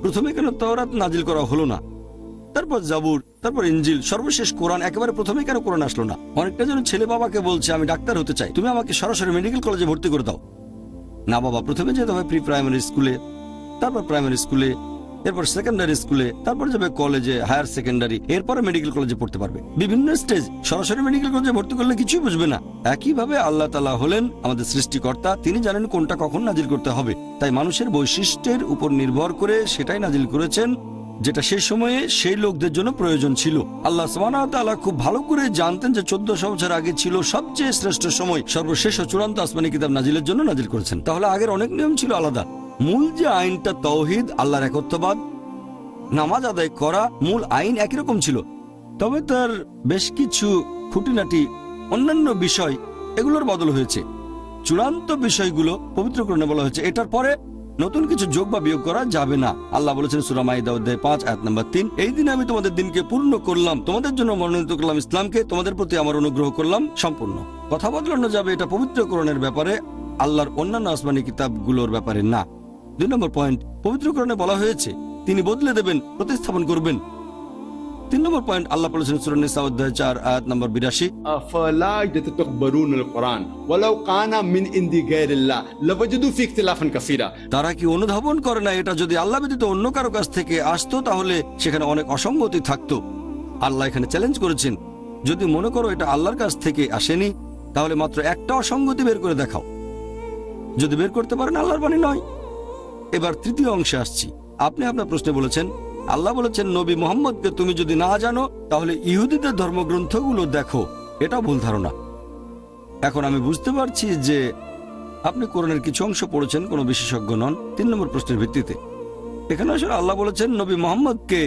প্রথমে কেন তাওরাত নাজিল করা হলো না, তারপর জাবুর, তারপর ইনজিল, সর্বশেষ কোরআন, একেবারে প্রথমে কেন কোরআন আসলো না? অনেকটা যেন ছেলে বাবাকে বলছে আমি ডাক্তার হতে চাই, তুমি আমাকে সরাসরি মেডিকেল কলেজে ভর্তি করে দাও। না বাবা, প্রথমে যেতে হবে প্রি প্রাইমারি স্কুলে, তারপর প্রাইমারি স্কুলে, এরপর সেকেন্ডারি স্কুলে, তারপর যাবে কলেজে, হায়ার সেকেন্ডারি, এরপরে মেডিকেল কলেজে পড়তে পারবে। বিভিন্ন স্টেজ। সরাসরি মেডিকেল কলেজে ভর্তি করলে কিছুই বুঝবে না। একইভাবে আল্লাহ তাআলা হলেন আমাদের সৃষ্টিকর্তা, তিনি জানেন কোনটা কখন নাজিল করতে হবে। তাই মানুষের বৈশিষ্ট্যের উপর নির্ভর করে সেটাই নাজিল করেছেন যেটা সেই সময়ে সেই লোকদের জন্য প্রয়োজন ছিল। আল্লাহ সুবহানাহু ওয়া তাআলা খুব ভালো করে জানতেন যে 1400 বছর আগে ছিল সবচেয়ে শ্রেষ্ঠ সময়, সর্বশেষ ও চূড়ান্ত আসমানি কিতাব নাজিলের জন্য নাজিল করেছেন। তাহলে আগের অনেক নিয়ম ছিল আলাদা, মূল যে আইনটা তাওহীদ, আল্লাহর একত্ববাদ, নামাজ আদায় করা, মূল আইন একই রকম ছিল। তবে তার বেশ কিছু খুঁটিনাটি অন্যান্য বিষয় এগুলোর বদল হয়েছে। চূড়ান্ত বিষয়গুলো পবিত্রকরণে বলা হয়েছে। এটার পরে নতুন কিছু যোগ বা বিয়োগ করা যাবে না। আল্লাহ বলেছেন সূরা মাইদা অধ্যায় 5 আয়াত নম্বর 3, এই দিনে আমি তোমাদের দিনকে পূর্ণ করলাম, তোমাদের জন্য মনোনীত করলাম ইসলামকে, তোমাদের প্রতি আমার অনুগ্রহ করলাম সম্পূর্ণ। কথা বদলানো যাবে এটা পবিত্রকরণের ব্যাপারে, আল্লাহর অন্যান্য আসমানি কিতাবগুলোর ব্যাপারে না। 2 নম্বর পয়েন্ট, পবিত্রকরণে বলা হয়েছে তিনি বদলে দেবেন, প্রতিস্থাপন করবেন। 3 নম্বর পয়েন্ট, আল্লাহ বলেছেন সূরা নিসা অধ্যায় 4 আয়াত নম্বর 82, أفلا يتدبرون القرآن ولو كان من عند غير الله لوجدوا فيه اختلافا كثيرا। তারা কি অনুধাবন করে না এটা যদি আল্লাহ ব্যতীত অন্য কারো কাছ থেকে আসতো তাহলে সেখানে অনেক অসঙ্গতি থাকতো। আল্লাহ এখানে চ্যালেঞ্জ করেছেন, যদি মনে করো এটা আল্লাহর কাছ থেকে আসেনি তাহলে মাত্র একটা অসঙ্গতি বের করে দেখাও। যদি বের করতে পারেন আল্লাহর বাণী নয়। এবার তৃতীয় অংশে আসছি। আপনি আপনার প্রশ্নে বলেছেন আল্লাহ বলেছেন নবী মুহাম্মদকে তুমি যদি না জানো তাহলে ইহুদিদের ধর্মগ্রন্থগুলো দেখো। এটা ভুল ধারণা। এখন আমি বুঝতে পারছি যে আপনি কোরআনের কিছু অংশ পড়েছেন, কোনো বিশেষজ্ঞ নন। 3 নম্বর প্রশ্নের ভিত্তিতে এখানে আসলে আল্লাহ বলেছেন নবী মুহাম্মদকে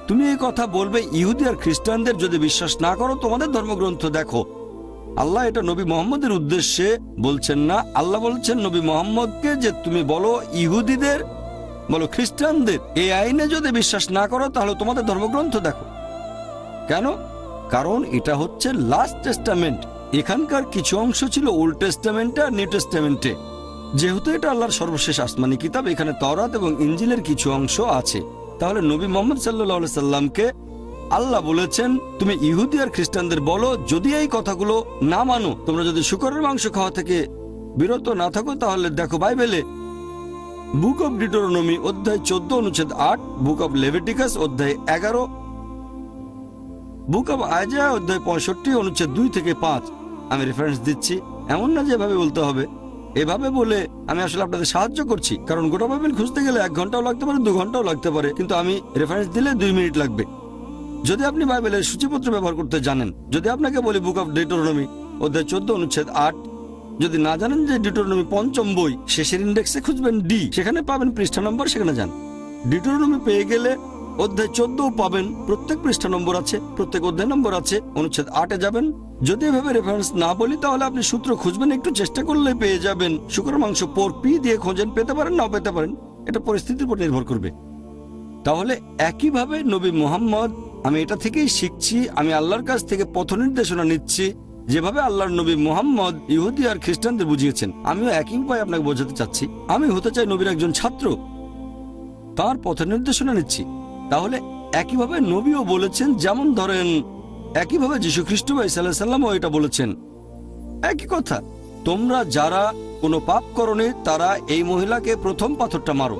তুমি এই কথা বলবে ইহুদি আর খ্রিস্টানদের যদি বিশ্বাস না করো তোমাদের ধর্মগ্রন্থ দেখো। আল্লাহ এটা নবী মুহাম্মদের উদ্দেশ্যে বলছেন না। আল্লাহ বলছেন নবী মুহাম্মদকে যে তুমি বলো ইহুদিদের, বলো খ্রিস্টানদের এই আইনে যদি বিশ্বাস না করো তাহলে তোমাদের ধর্মগ্রন্থ দেখো। কেন? কারণ এটা হচ্ছে লাস্ট টেস্টামেন্ট। এখানকার কিছু অংশ ছিল ওল্ড টেস্টামেন্টে আর নিউ টেস্টামেন্টে। যেহেতু এটা আল্লাহর সর্বশেষ আসমানি কিতাব, এখানে তওরাত এবং ইনজিলের কিছু অংশ আছে। তাহলে নবী মুহাম্মদ সাল্লাল্লাহু আলাইহি সাল্লামকে আল্লাহ বলেছেন তুমি ইহুদি আর খ্রিস্টানদের বলো যদি এই কথাগুলো না মানো, তোমরা যদি শূকরের মাংস খাওয়া থেকে বিরত না থাকো তাহলে দেখো বাইবেলে বুক অব ডিউটেরোনমি অধ্যায় 14 অনুচ্ছেদ 8, বুক অব লেভিটিকাস অধ্যায় 11, বুক অব আইজায়া অধ্যায় 65 অনুচ্ছেদ 2 থেকে 5। আমি রেফারেন্স দিচ্ছি, এমন না যেভাবে বলতে হবে। এভাবে বলে আমি আসলে আপনাদের সাহায্য করছি, কারণ গোটা বাইবেল খুঁজতে গেলে 1 ঘন্টাও লাগতে পারে, 2 ঘন্টাও লাগতে পারে, কিন্তু আমি রেফারেন্স দিলে 2 মিনিট লাগবে। যদি আপনি বাইবেলের সূচিপত্র ব্যবহার করতে জানেন, যদি আপনাকে বলি বুক অব ডিউটেরোনমি অধ্যায় 14 অনুচ্ছেদ 8, যদি না জানেন যে ডিউটেরোনমি 5ম বই, শেষের ইন্ডেক্সে খুঁজবেন ডি, সেখানে পাবেন পৃষ্ঠা নম্বর, সেখানে যান। ডিউটেরোনমি পেয়ে গেলে অধ্যায় 14 পাবেন, প্রত্যেক পৃষ্ঠা নম্বর আছে, প্রত্যেক অধ্যায় নম্বর আছে। অনুচ্ছেদ 8-এ যাবেন। যদি এভাবে রেফারেন্স না বলি তাহলে আপনি সূত্র খুঁজবেন, একটু চেষ্টা করলে পেয়ে যাবেন। শুকরের মাংস পোর পি দিয়ে খোঁজেন, পেতে পারেন নাও পেতে পারেন, এটা পরিস্থিতির উপর নির্ভর করবে। তাহলে একইভাবে নবী মুহাম্মদ, আমি এটা থেকেই শিখছি, আমি আল্লাহর কাছ থেকে পথ নির্দেশনা নিচ্ছি যেভাবে আল্লাহর নবী মুহাম্মদ ইহুদি আর খ্রিস্টানদের বুঝিয়েছেন, আমিও একই উপায় আপনাকে বোঝাতে চাচ্ছি। আমি হতে চাই নবীর একজন ছাত্র, তার পথ নির্দেশনা নিচ্ছি। তাহলে একইভাবে নবীও বলেছেন, যেমন ধরেন একইভাবে যীশু খ্রিস্ট বা ঈসা আলাইহিস সালামও এটা বলেছেন। একই কথা, তোমরা যারা কোনো পাপ করনি তারা এই মহিলাকে প্রথম পাথরটা মারো,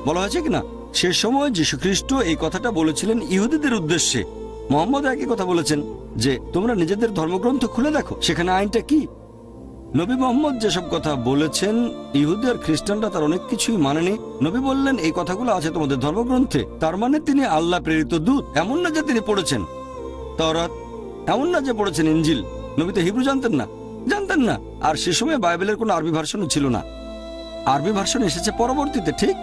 বলা হয়েছে কিনা? সে সময় যীশু খ্রিস্ট এই কথাটা বলেছিলেন ইহুদিদের উদ্দেশ্যে। মুহাম্মদ একই কথা বলেছেন যে তোমরা নিজেদের ধর্মগ্রন্থ খুলে দেখো সেখানে আইনটা কি। নবী মুহাম্মদ যেসব কথা বলেছেন ইহুদি আর খ্রিস্টানরা তার অনেক কিছুই মানেনি। নবী বললেন এই কথাগুলো আছে তোমাদের ধর্মগ্রন্থে, তার মানে তিনি আল্লাহ প্রেরিত দূত। এমন না যে তিনি পড়েছেন তাওরাত, এমন না যে পড়েছেন ইনজিল। নবী তো হিব্রু জানতেন না। আর সে সময় বাইবেলের কোনো আরবি ভার্সনও ছিল না, আরবি ভার্সন এসেছে পরবর্তীতে, ঠিক?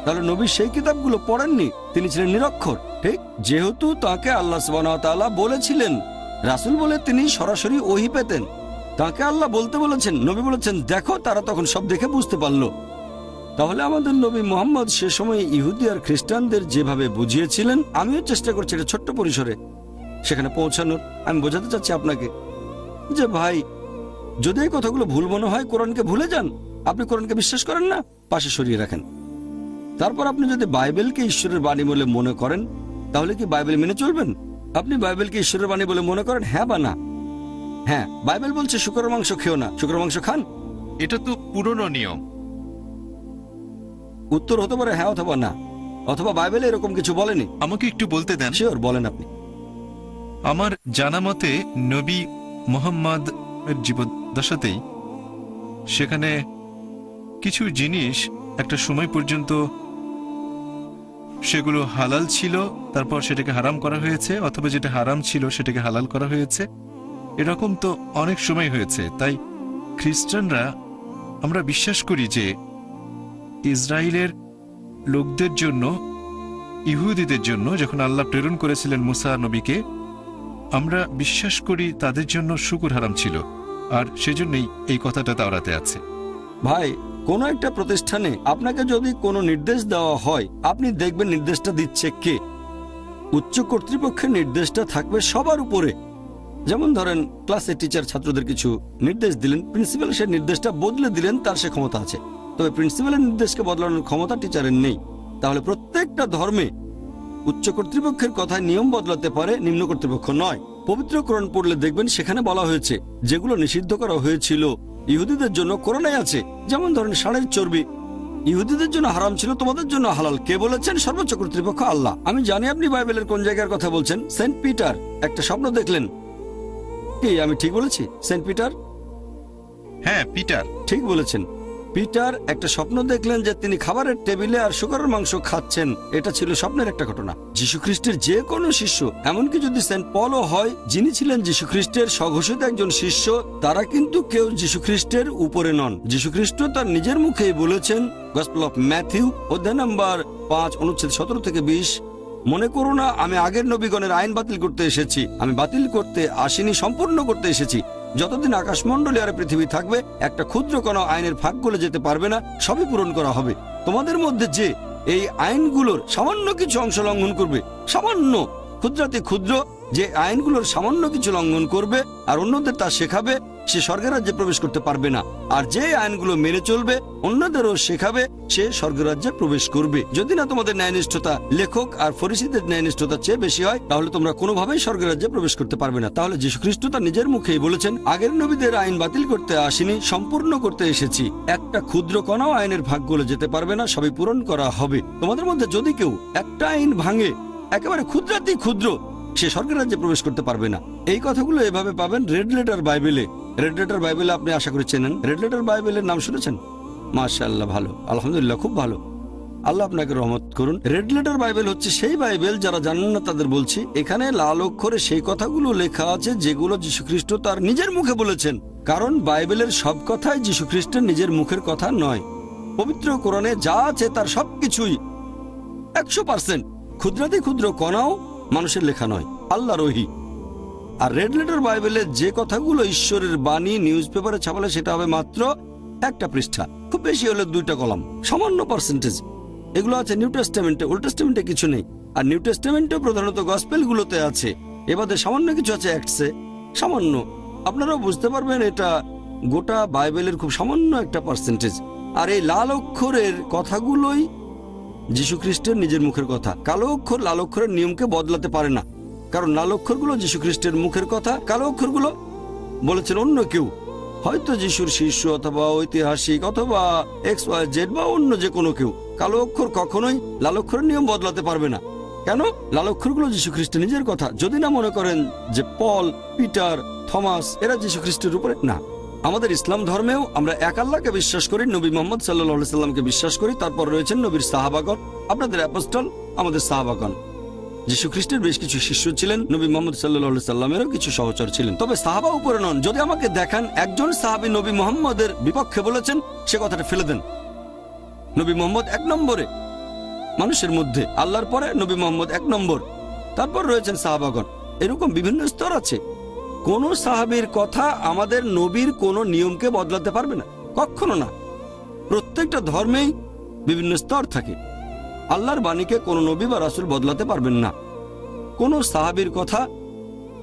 তাহলে নবী সেই কিতাবগুলো পড়েননি, তিনি ছিলেন নিরক্ষর, ঠিক? যেহেতু তাকে আল্লাহ সুবহানাহু ওয়া তাআলা বলেছিলেন রাসূল বলে, তিনি সরাসরি ওহী পেতেন, তাকে আল্লাহ বলতে বলেছেন, নবী বলেছেন দেখো, তারা তখন সব দেখে বুঝতে পারলো। তাহলে আমাদের নবী মুহাম্মদ সে সময় ইহুদি আর খ্রিস্টানদের যেভাবে বুঝিয়েছিলেন, আমিও চেষ্টা করছি এটা ছোট্ট পরিসরে সেখানে পৌঁছানোর। আমি বোঝাতে চাচ্ছি আপনাকে যে ভাই, যদি এই কথাগুলো ভুল মনে হয় কোরআনকে ভুলে যান। আপনি কোরআনকে বিশ্বাস করেন না, পাশে সরিয়ে রাখেন। তারপর আপনি যদি বাইবেলকে ঈশ্বরের বাণী বলে মনে করেন তাহলে কি বাইবেল মেনে চলবেন? আপনি বাইবেলকে ঈশ্বরের বাণী বলে মনে করেন, হ্যাঁ বা না? হ্যাঁ, বাইবেল বলছে শুকরের মাংস খেও না, শুকরের মাংস খান। এটা তো পুরনো নিয়ম। উত্তর হতে পারে হ্যাঁ অথবা না, অথবা বাইবেলে এরকম কিছু বলেনি। আমাকে একটু বলতে দেন। শিওর, বলেন আপনি। আমার জানা মতে নবী মুহাম্মদ জীবদ্দশাতেই সেখানে কিছু জিনিস একটা সময় পর্যন্ত সেগুলো হালাল ছিল, তারপর সেটাকে হারাম করা হয়েছে, অথবা যেটা হারাম ছিল সেটাকে হালাল করা হয়েছে। এরকম তো অনেক সময় হয়েছে। তাই খ্রিস্টানরা আমরা বিশ্বাস করি যে ইসরায়েলের লোকদের জন্য, ইহুদিদের জন্য যখন আল্লাহ প্রেরণ করেছিলেন মুসা নবীকে, আমরা বিশ্বাস করি তাদের জন্য শুকর হারাম ছিল, আর সেজন্যই এই কথাটা তাওরাতে আছে। ভাই, কোনো একটা প্রতিষ্ঠানে আপনাকে যদি কোনো নির্দেশ দেওয়া হয়, আপনি দেখবেন নির্দেশটা দিচ্ছে কে। উচ্চ কর্তৃপক্ষের নির্দেশটা থাকবে সবার উপরে। যেমন ধরেন, ক্লাসে টিচার ছাত্রদের কিছু নির্দেশ দিলেন, প্রিন্সিপাল সে নির্দেশটা বদলে দিলেন, তার সে ক্ষমতা আছে। তবে প্রিন্সিপালের নির্দেশকে বদলানোর ক্ষমতা টিচারের নেই। তাহলে প্রত্যেকটা ধর্মে উচ্চ কর্তৃপক্ষের কথায় নিয়ম বদলাতে পারে, নিম্ন কর্তৃপক্ষ নয়। পবিত্র কোরআন পড়লে দেখবেন সেখানে বলা হয়েছে যেগুলো নিষিদ্ধ করা হয়েছিল ইহুদিদের জন্য কোরআনে আছে। যেমন ধরেন ষাঁড়ের চর্বি ইহুদিদের জন্য হারাম ছিল, তোমাদের জন্য হালাল। কে বলেছেন? সর্বোচ্চ কর্তৃপক্ষ আল্লাহ। আমি জানি আপনি বাইবেলের কোন জায়গার কথা বলছেন। সেন্ট পিটার একটা স্বপ্ন দেখলেন। কি আমি ঠিক বলেছি? Saint Peter? হ্যাঁ, পিটার। ঠিক বলেছেন। পিটার একটা স্বপ্ন দেখলেন যে তিনি খাবারের টেবিলে আর শুকরের মাংস খাচ্ছেন। এটা ছিল স্বপ্নের একটা ঘটনা। যীশুখ্রিস্টের যে কোনো শিষ্য, এমনকি যদি সেন্ট পলও হয়, যিনি ছিলেন যীশুখ্রিস্টের স্বঘোষিত একজন শিষ্য, তারা কিন্তু কেউ যীশুখ্রিস্টের উপরে নন। যীশুখ্রিস্ট তার নিজের মুখেই বলেছেন, গসপেল অফ ম্যাথিউ অধ্যায় নম্বর 5 অনুচ্ছেদ 17 থেকে 20, মনে করো না আমি আগের নবীগণের আইন বাতিল করতে এসেছি। আমি বাতিল করতে আসিনি, সম্পূর্ণ করতে এসেছি। যতদিন আকাশমণ্ডলী আর পৃথিবী থাকবে, একটা ক্ষুদ্র কোনো আইনের ফাঁক গলে যেতে পারবে না, সবই পূরণ করা হবে। তোমাদের মধ্যে যে এই আইনগুলোর সামান্য কিছু অংশ লঙ্ঘন করবে, সামান্য ক্ষুদ্রাতি ক্ষুদ্র যে আইনগুলোর সামান্য কিছু লঙ্ঘন করবে আর অন্যদের তা শেখাবে, সে স্বর্গের রাজ্যে প্রবেশ করতে পারবে না। আর যে আইনগুলো মেনে চলবে, অন্যদেরও শেখাবে, সে স্বর্গের রাজ্যে প্রবেশ করবে। যদি না তোমাদের ন্যায়নিষ্ঠতা লেখক আর ফরিসীদের ন্যায়নিষ্ঠতার চেয়ে বেশি হয়, তাহলে তোমরা কোনোভাবেই স্বর্গের রাজ্যে প্রবেশ করতে পারবে না। তাহলে যীশুখ্রিস্ট তার নিজের মুখেই বলেছেন, আগের নবীদের আইন বাতিল করতে আসিনি, সম্পূর্ণ করতে এসেছি। একটা ক্ষুদ্র কণাও আইনের ভাগ গলে যেতে পারবে না, সবই পূরণ করা হবে। তোমাদের মধ্যে যদি কেউ একটা আইন ভাঙে, একেবারে ক্ষুদ্রাতি ক্ষুদ্র, সে স্বর্গের রাজ্যে প্রবেশ করতে পারবে না। এই কথাগুলো এভাবে পাবেন রেড লেটার বাইবেলে। রেড লেটার বাইবেলে আপনি আশা করি চেনেন। রেড লেটার বাইবেলের নাম শুনেছেন? মাশাআল্লাহ, ভালো, আলহামদুলিল্লাহ, খুব ভালো। আল্লাহ আপনাকে রহমত করুন। রেড লেটার বাইবেল হচ্ছে সেই বাইবেল, যারা জানেন না তাদের বলছি, এখানে লাল অক্ষরে সেই কথাগুলো লেখা আছে যেগুলো যীশুখ্রিস্ট তার নিজের মুখে বলেছেন। কারণ বাইবেলের সব কথাই যীশুখ্রিস্টের নিজের মুখের কথা নয়। পবিত্র কোরআনে যা আছে তার সবকিছুই 100% ক্ষুদ্রাতি ক্ষুদ্র কণাও মানুষের লেখা নয়, আল্লাহর ওহী। আর রেড লেটার বাইবেলে যে কথাগুলো ঈশ্বরের বাণী নিউজ পেপারে ছাপালে, সেটা হবে মাত্র একটা পৃষ্ঠা, খুব বেশি হলে 2টা কলাম, সামান্য পার্সেন্টেজ। এগুলো আছে নিউ টেস্টামেন্টে, ওল্ড টেস্টামেন্টে কিছু নেই। আর নিউ টেস্টামেন্টে প্রধানত গসপেলগুলোতে আছে, এবারে সামান্য কিছু আছে অ্যাক্টসে, সামান্য। আপনারাও বুঝতে পারবেন এটা গোটা বাইবেলের খুব সামান্য একটা পার্সেন্টেজ। আর এই লাল অক্ষরের কথাগুলোই যীশুখ্রিস্টের নিজের মুখের কথা। কালো অক্ষর লাল অক্ষরের নিয়মকে বদলাতে পারে না, কারণ লাল অক্ষরগুলো যীশুখ্রিস্টের মুখের কথা, কালো অক্ষরগুলো বলেছেন অন্য কেউ, হয়তো যিশুর শিষ্য অথবা ঐতিহাসিক অথবা XYZ বা অন্য যে কোনো কেউ। কালো অক্ষর কখনোই লাল অক্ষরের নিয়ম বদলাতে পারবে না। কেন? লাল অক্ষরগুলো যীশুখ্রিস্টের নিজের কথা। যদি না মনে করেন যে পল, পিটার, থমাস এরা যীশুখ্রিস্টের উপরে না। আমাদের ইসলাম ধর্মেও আমরা এক আল্লাহকে বিশ্বাস করি, নবী মোহাম্মদ সাল্লাল্লাহু আলাইহি সাল্লামকে বিশ্বাস করি, তারপর রয়েছেন নবীর সাহাবাগণ, আপনাদের অ্যাপোস্টল, আমাদের সাহাবাগণ। যীশুখ্রিস্টের বেশ কিছু শিষ্য ছিলেন, নবী মোহাম্মদ সাল্লাল্লাহু আলাইহি সাল্লামেরও কিছু সহচর ছিলেন। তবে সাহাবা উপরে নন। যদি আমাকে দেখান একজন সাহাবী নবী মোহাম্মদের বিপক্ষে বলেছেন, সে কথাটা ফেলে দেন। নবী মোহাম্মদ 1 নম্বরে মানুষের মধ্যে, আল্লাহর পরে নবী মোহাম্মদ 1 নম্বর, তারপর রয়েছেন সাহাবাগণ। এরকম বিভিন্ন স্তর আছে। কোন সাহাবীর কথা আমাদের নবীর কোনো নিয়মকে বদলাতে পারবে না, কখনো না। প্রত্যেকটা ধর্মেই বিভিন্ন স্তর থাকে। আল্লাহর বাণীকে কোনো নবী বা রাসূল বদলাতে পারবেন না। কোন সাহাবীর কথা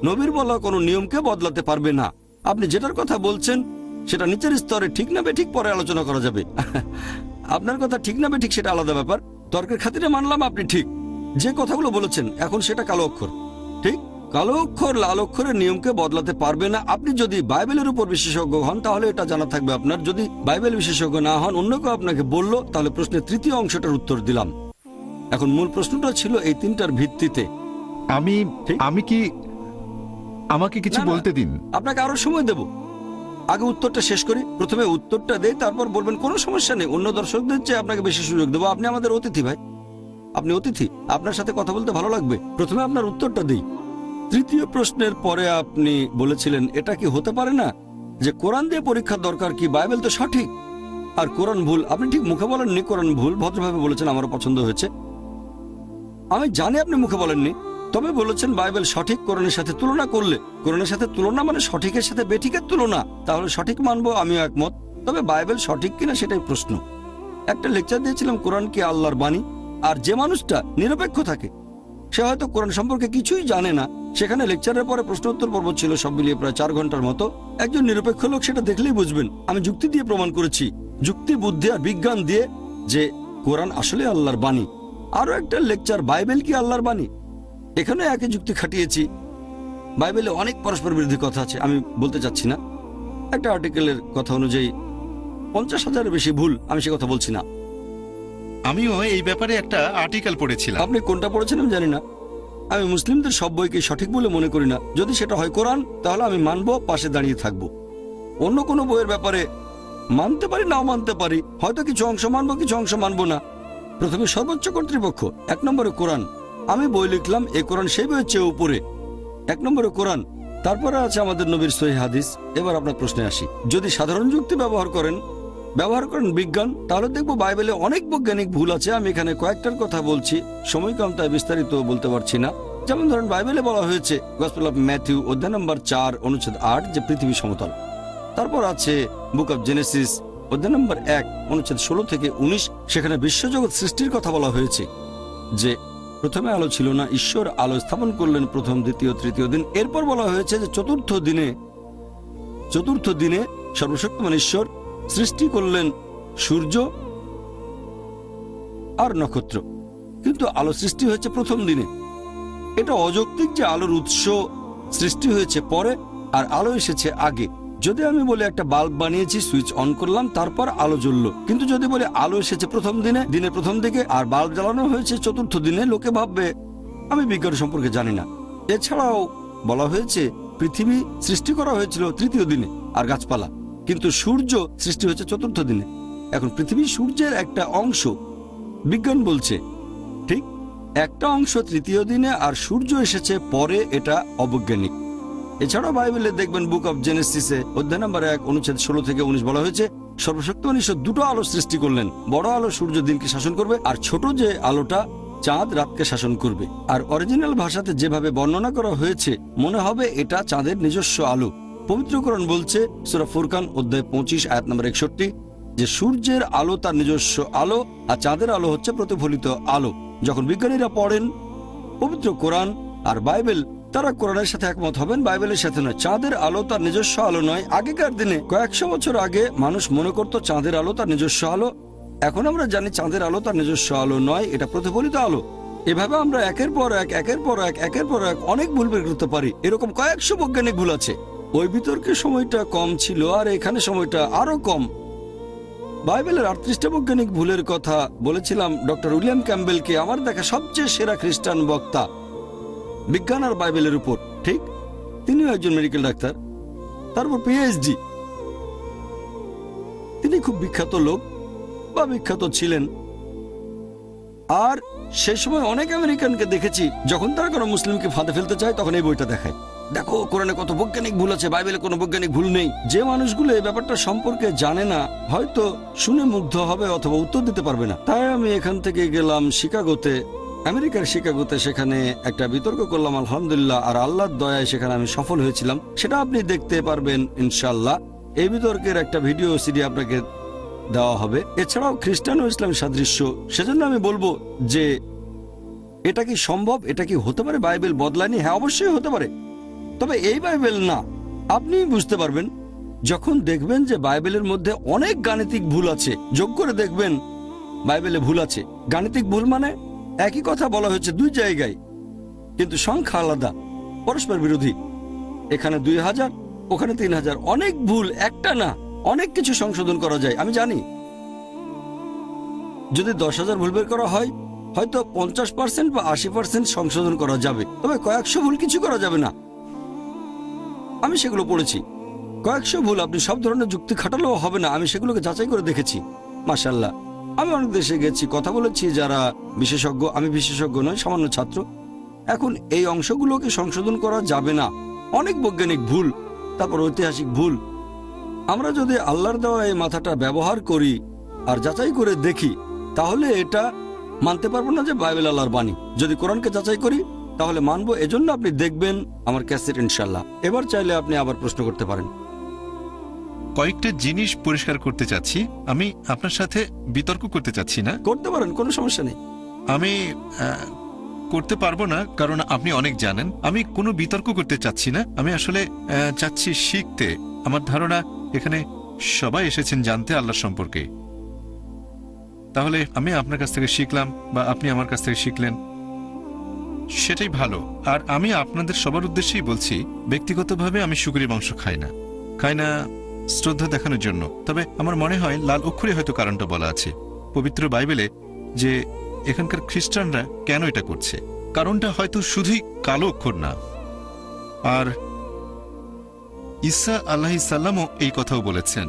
নবীর বলা কোনো নিয়মকে বদলাতে পারবে না। আপনি যেটার কথা বলছেন সেটা নিচের স্তরে ঠিক না বেঠিক পরে আলোচনা করা যাবে। আপনার কথা ঠিক না বেঠিক সেটা আলাদা ব্যাপার। তর্কের খাতিরে মানলাম আপনি ঠিক, যে কথাগুলো বলেছেন এখন সেটা কালো অক্ষর, ঠিক। কালো অক্ষর লাল অক্ষরের নিয়মকে বদলাতে পারবে না। আপনি যদি বাইবেলের উপর বিশেষজ্ঞ হন তাহলে এটা জানা থাকবে আপনার। যদি বাইবেল বিশেষজ্ঞ না হন, অন্য কেউ আপনাকে বললো, তাহলে প্রশ্নের তৃতীয় অংশটার উত্তর দিলাম। এখন মূল প্রশ্নটা ছিল এই 3টার ভিত্তিতে। আমাকে কিছু না, না, বলতে দিন। আপনাকে আরো সময় দেব। আগে উত্তরটা শেষ করি, প্রথমে উত্তরটা দেই, তারপর বলবেন কোনো সমস্যা নেই, অন্য দর্শকদের চেয়ে আপনাকে বেশি সুযোগ দেবো। আপনি আমাদের অতিথি ভাই, আপনি অতিথি, আপনার সাথে কথা বলতে ভালো লাগবে। প্রথমে আপনার উত্তরটা দিই। তৃতীয় প্রশ্নের পরে আপনি বলেছিলেন এটা কি হতে পারে না যে কোরআন দিয়ে পরীক্ষার দরকার কি, বাইবেল তো সঠিক। আর কোরআন ভুল, আপনি ঠিক মুখে বলেননি কোরআন ভুল, ভদ্রভাবে বলেছেন, আমারও পছন্দ হয়েছে। আমি জানি আপনি মুখে বলেননি, তবে বলেছেন বাইবেল সঠিক কোরআনের সাথে তুলনা করলে। কোরআনের সাথে তুলনা মানে সঠিকের সাথে বেঠিকের তুলনা, তাহলে সঠিক মানবো, আমিও একমত। তবে বাইবেল সঠিক কিনা সেটাই প্রশ্ন। একটা লেকচার দিয়েছিলাম কোরআন কি আল্লাহর বাণী, আর যে মানুষটা নিরপেক্ষ থাকে, সে হয়তো কোরআন সম্পর্কে কিছুই জানে না, সেখানে লেকচারের পরে প্রশ্ন উত্তর পর্ব ছিল, সব মিলিয়ে প্রায় 4 ঘন্টার মতো। একজন নিরপেক্ষ লোক সেটা দেখলেই বুঝবেন। আমি যুক্তি দিয়ে প্রমাণ করেছি, যুক্তি, বুদ্ধি আর বিজ্ঞান দিয়ে, যে কোরআন আসলে আল্লাহর বাণী। আরো একটা লেকচার, বাইবেল কি আল্লাহর বাণী, এখানে একই যুক্তি খাটিয়েছি। বাইবেলে অনেক পরস্পর বিরোধী কথা আছে, আমি বলতে চাচ্ছি না। একটা আর্টিকেলের কথা অনুযায়ী 50,000-এর বেশি ভুল, আমি সে কথা বলছি না। আমিও এই ব্যাপারে একটা আর্টিকেল পড়েছিলাম। আপনি কোনটা পড়েছেন আমি জানি না। আমি মুসলিমদের সব বইকে সঠিক বলে মনে করি না। যদি সেটা হয় কোরআন, তাহলে আমি মানবো, পাশে দাঁড়িয়ে থাকবো। অন্য কোনো বইয়ের ব্যাপারে মানতে পারি, নাও মানতে পারি, হয়তো কিছু অংশ মানবো, কিছু অংশ মানবো না। প্রথমে সর্বোচ্চ কর্তৃপক্ষ, 1 নম্বরে কোরআন। আমি বই লিখলাম, এই কোরআন সেই বইয়ের চেয়ে উপরে, 1 নম্বরে কোরআন। তারপরে আছে আমাদের নবীর সহিহ হাদিস। এবার আপনার প্রশ্নে আসি, যদি সাধারণ যুক্তি ব্যবহার করেন বিজ্ঞান, তাহলে দেখবো বাইবেলে অনেক বৈজ্ঞানিক ভুল আছে। আমি এখানে কয়েকটার কথা বলছি, সময় কম তাই বিস্তারিত বলতে পারছি না। যেমন ধরেন, বাইবেলে বলা হয়েছে গসপেল অফ ম্যাথিউ অধ্যায় নম্বর 4 অনুচ্ছেদ 8 যে পৃথিবী সমতল। তারপর আছে বুক অফ জেনেসিস অধ্যায় নম্বর 1 অনুচ্ছেদ 16 থেকে 19, সেখানে বিশ্বজগৎ সৃষ্টির কথা বলা হয়েছে যে প্রথমে আলো ছিল না, ঈশ্বর আলো স্থাপন করলেন প্রথম, দ্বিতীয়, তৃতীয় দিন। এরপর বলা হয়েছে যে চতুর্থ দিনে সর্বশক্তিমান ঈশ্বর সৃষ্টি করলেন সূর্য আর নক্ষত্র, কিন্তু আলো সৃষ্টি হয়েছে প্রথম দিনে। এটা অযৌক্তিক যে আলোর উৎস সৃষ্টি হয়েছে পরে আর আলো এসেছে আগে। যদি আমি বলি একটা বাল্ব বানিয়েছি, সুইচ অন করলাম, তারপর আলো জ্বললো, কিন্তু যদি বলি আলো এসেছে প্রথম দিনে, দিনের প্রথম দিকে, আর বাল্ব জ্বালানো হয়েছে চতুর্থ দিনে, লোকে ভাববে আমি বিজ্ঞান সম্পর্কে জানি না। এছাড়াও বলা হয়েছে পৃথিবী সৃষ্টি করা হয়েছিল তৃতীয় দিনে আর গাছপালা, কিন্তু সূর্য সৃষ্টি হয়েছে চতুর্থ দিনে। এখন পৃথিবী সূর্যের একটা অংশ, বিজ্ঞান বলছে ঠিক একটা অংশ তৃতীয় দিনে আর সূর্য এসেছে পরে, এটা অবৈজ্ঞানিক। এছাড়াও বাইবেলে দেখবেন বুক অফ জেনেসিসে অধ্যায় নম্বর 1 অনুচ্ছেদ 16 থেকে 19 বলা হয়েছে সর্বশক্তিমান ঈশ্বর দুটো আলো সৃষ্টি করলেন, বড় আলো সূর্য দিনকে শাসন করবে, আর ছোট যে আলোটা চাঁদ রাতকে শাসন করবে। আর অরিজিনাল ভাষাতে যেভাবে বর্ণনা করা হয়েছে মনে হবে এটা চাঁদের নিজস্ব আলো। পবিত্র কোরআন বলছে সূরা ফুরকান অধ্যায় 25 আয়াত নম্বর 61 যে সূর্যের আলো তার নিজস্ব আলো আর চাঁদের আলো হচ্ছে প্রতিফলিত আলো। যখন বিজ্ঞানীরা পড়েন পবিত্র কোরআন আর বাইবেল, তারা কোরআনের সাথে একমত হবেন, বাইবেলের সাথে নয়। চাঁদের আলো তার নিজস্ব আলো নয়। আগেকার দিনে কয়েকশো বছর আগে মানুষ মনে করত চাঁদের আলো তার নিজস্ব আলো। এখন আমরা জানি চাঁদের আলো তার নিজস্ব আলো নয়, এটা প্রতিফলিত আলো। এভাবে আমরা একের পর এক অনেক ভুল বের করতে পারি। এরকম কয়েকশো বৈজ্ঞানিক ভুল আছে। ওই বিতর্কে সময়টা কম ছিল আর এখানে সময়টা আরো কম। বাইবেলের 38টা বৈজ্ঞানিক ভুলের কথা বলেছিলাম ডক্টর উইলিয়াম ক্যাম্বেলকে, আমার দেখা সবচেয়ে সেরা খ্রিস্টান বক্তা বিজ্ঞান আর বাইবেলের উপর। ঠিক, তিনিও একজন মেডিকেল ডাক্তার, তারপর পিএইচডি। তিনি খুব বিখ্যাত লোক বা বিখ্যাত ছিলেন। আর সেই সময় অনেক আমেরিকানকে দেখেছি যখন তারা কোনো মুসলিমকে ফাঁদে ফেলতে চায় তখন এই বইটা দেখায়, দেখো কোরআনে কত বৈজ্ঞানিক ভুল আছে, বাইবেলে কোনো বৈজ্ঞানিক ভুল নেই। যে মানুষগুলো এই ব্যাপারটা সম্পর্কে জানে না হয়তো শুনে মুগ্ধ হবে অথবা উত্তর দিতে পারবে না। তাই আমি এখান থেকে গেলাম শিকাগোতে, আমেরিকার শিকাগোতে, সেখানে একটা বিতর্ক করলাম আলহামদুলিল্লাহ, আর আল্লাহর দয়ায় সেখানে আমি সফল হয়েছিলাম। সেটা আপনি দেখতে পারবেন ইনশাল্লাহ। এই বিতর্কের একটা ভিডিও সিডি আপনাকে দেওয়া হবে। এছাড়াও খ্রিস্টান ও ইসলামের সাদৃশ্য, সেজন্য আমি বলবো যে এটা কি সম্ভব, এটা কি হতে পারে বাইবেল বদলায়নি? হ্যাঁ, অবশ্যই হতে পারে, তবে এই বাইবেল না। আপনি বুঝতে পারবেন যখন দেখবেন যে বাইবেলের মধ্যে অনেক গাণিতিক ভুল আছে। যোগ করে দেখবেন বাইবেলে ভুল আছে। গাণিতিক ভুল মানে একই কথা বলা হয়েছে দুই জায়গায়, কিন্তু সংখ্যা আলাদা, পরস্পর বিরোধী। এখানে 2000, ওখানে 3000, অনেক ভুল, একটা না, অনেক কিছু সংশোধন করা যায়। আমি জানি যদি 10,000 ভুল বের করা হয় হয়তো 50% বা 80% সংশোধন করা যাবে, তবে কয়েকশো ভুল কিছু করা যাবে না। আমি সেগুলো পড়েছি। কয়েকশো ভুল আপনি সব ধরনের যুক্তি খাটালেও হবে না। আমি সেগুলোকে যাচাই করে দেখেছি। মাশাআল্লাহ, আমি অনেক দেশে গেছি, কথা বলেছি যারা বিশেষজ্ঞ। আমি বিশেষজ্ঞ নই, সামান্য ছাত্র। এখন এই অংশগুলোকে সংশোধন করা যাবে না। অনেক বৈজ্ঞানিক ভুল, তারপর ঐতিহাসিক ভুল, আমরা যদি আল্লাহর দেওয়া এই মাথাটা ব্যবহার করি আর যাচাই করে দেখি, তাহলে এটা মানতে পারবো না যে বাইবেল আল্লাহর বাণী। যদি কোরআনকে যাচাই করি তাহলে মানবো। এজন্য আপনি দেখবেন আমার ক্যাসেট ইনশাল্লাহ। এবার চাইলে আপনি আবার প্রশ্ন করতে পারেন। কয়েকটা জিনিস পরিষ্কার করতে চাচ্ছি। আমি আপনার সাথে বিতর্ক করতে চাচ্ছি না। করতে পারেন, কোনো সমস্যা নেই। আমি করতে পারবো না, কারণ আপনি অনেক জানেন। আমি কোনো বিতর্ক করতে চাচ্ছি না। আমি আসলে চাচ্ছি শিখতে। আমার ধারণা এখানে সবাই এসেছেন জানতে আল্লাহ সম্পর্কে। তাহলে আমি আপনার কাছ থেকে শিখলাম বা আপনি আমার কাছ থেকে শিখলেন, সেটাই ভালো। আর আমি আপনাদের সবার উদ্দেশ্যেই বলছি, ব্যক্তিগতভাবে আমি শুকরের মাংস খাই না শ্রদ্ধা দেখানোর জন্য। তবে আমার মনে হয় লাল অক্ষরে হয়তো কারণটা বলা আছে পবিত্র বাইবেলে, যে এখানকার খ্রিস্টানরা কেন এটা করছে। কারণটা হয়তো শুধুই কালো অক্ষর না। আর ঈসা আলাইহিস সালামও এই কথাও বলেছেন,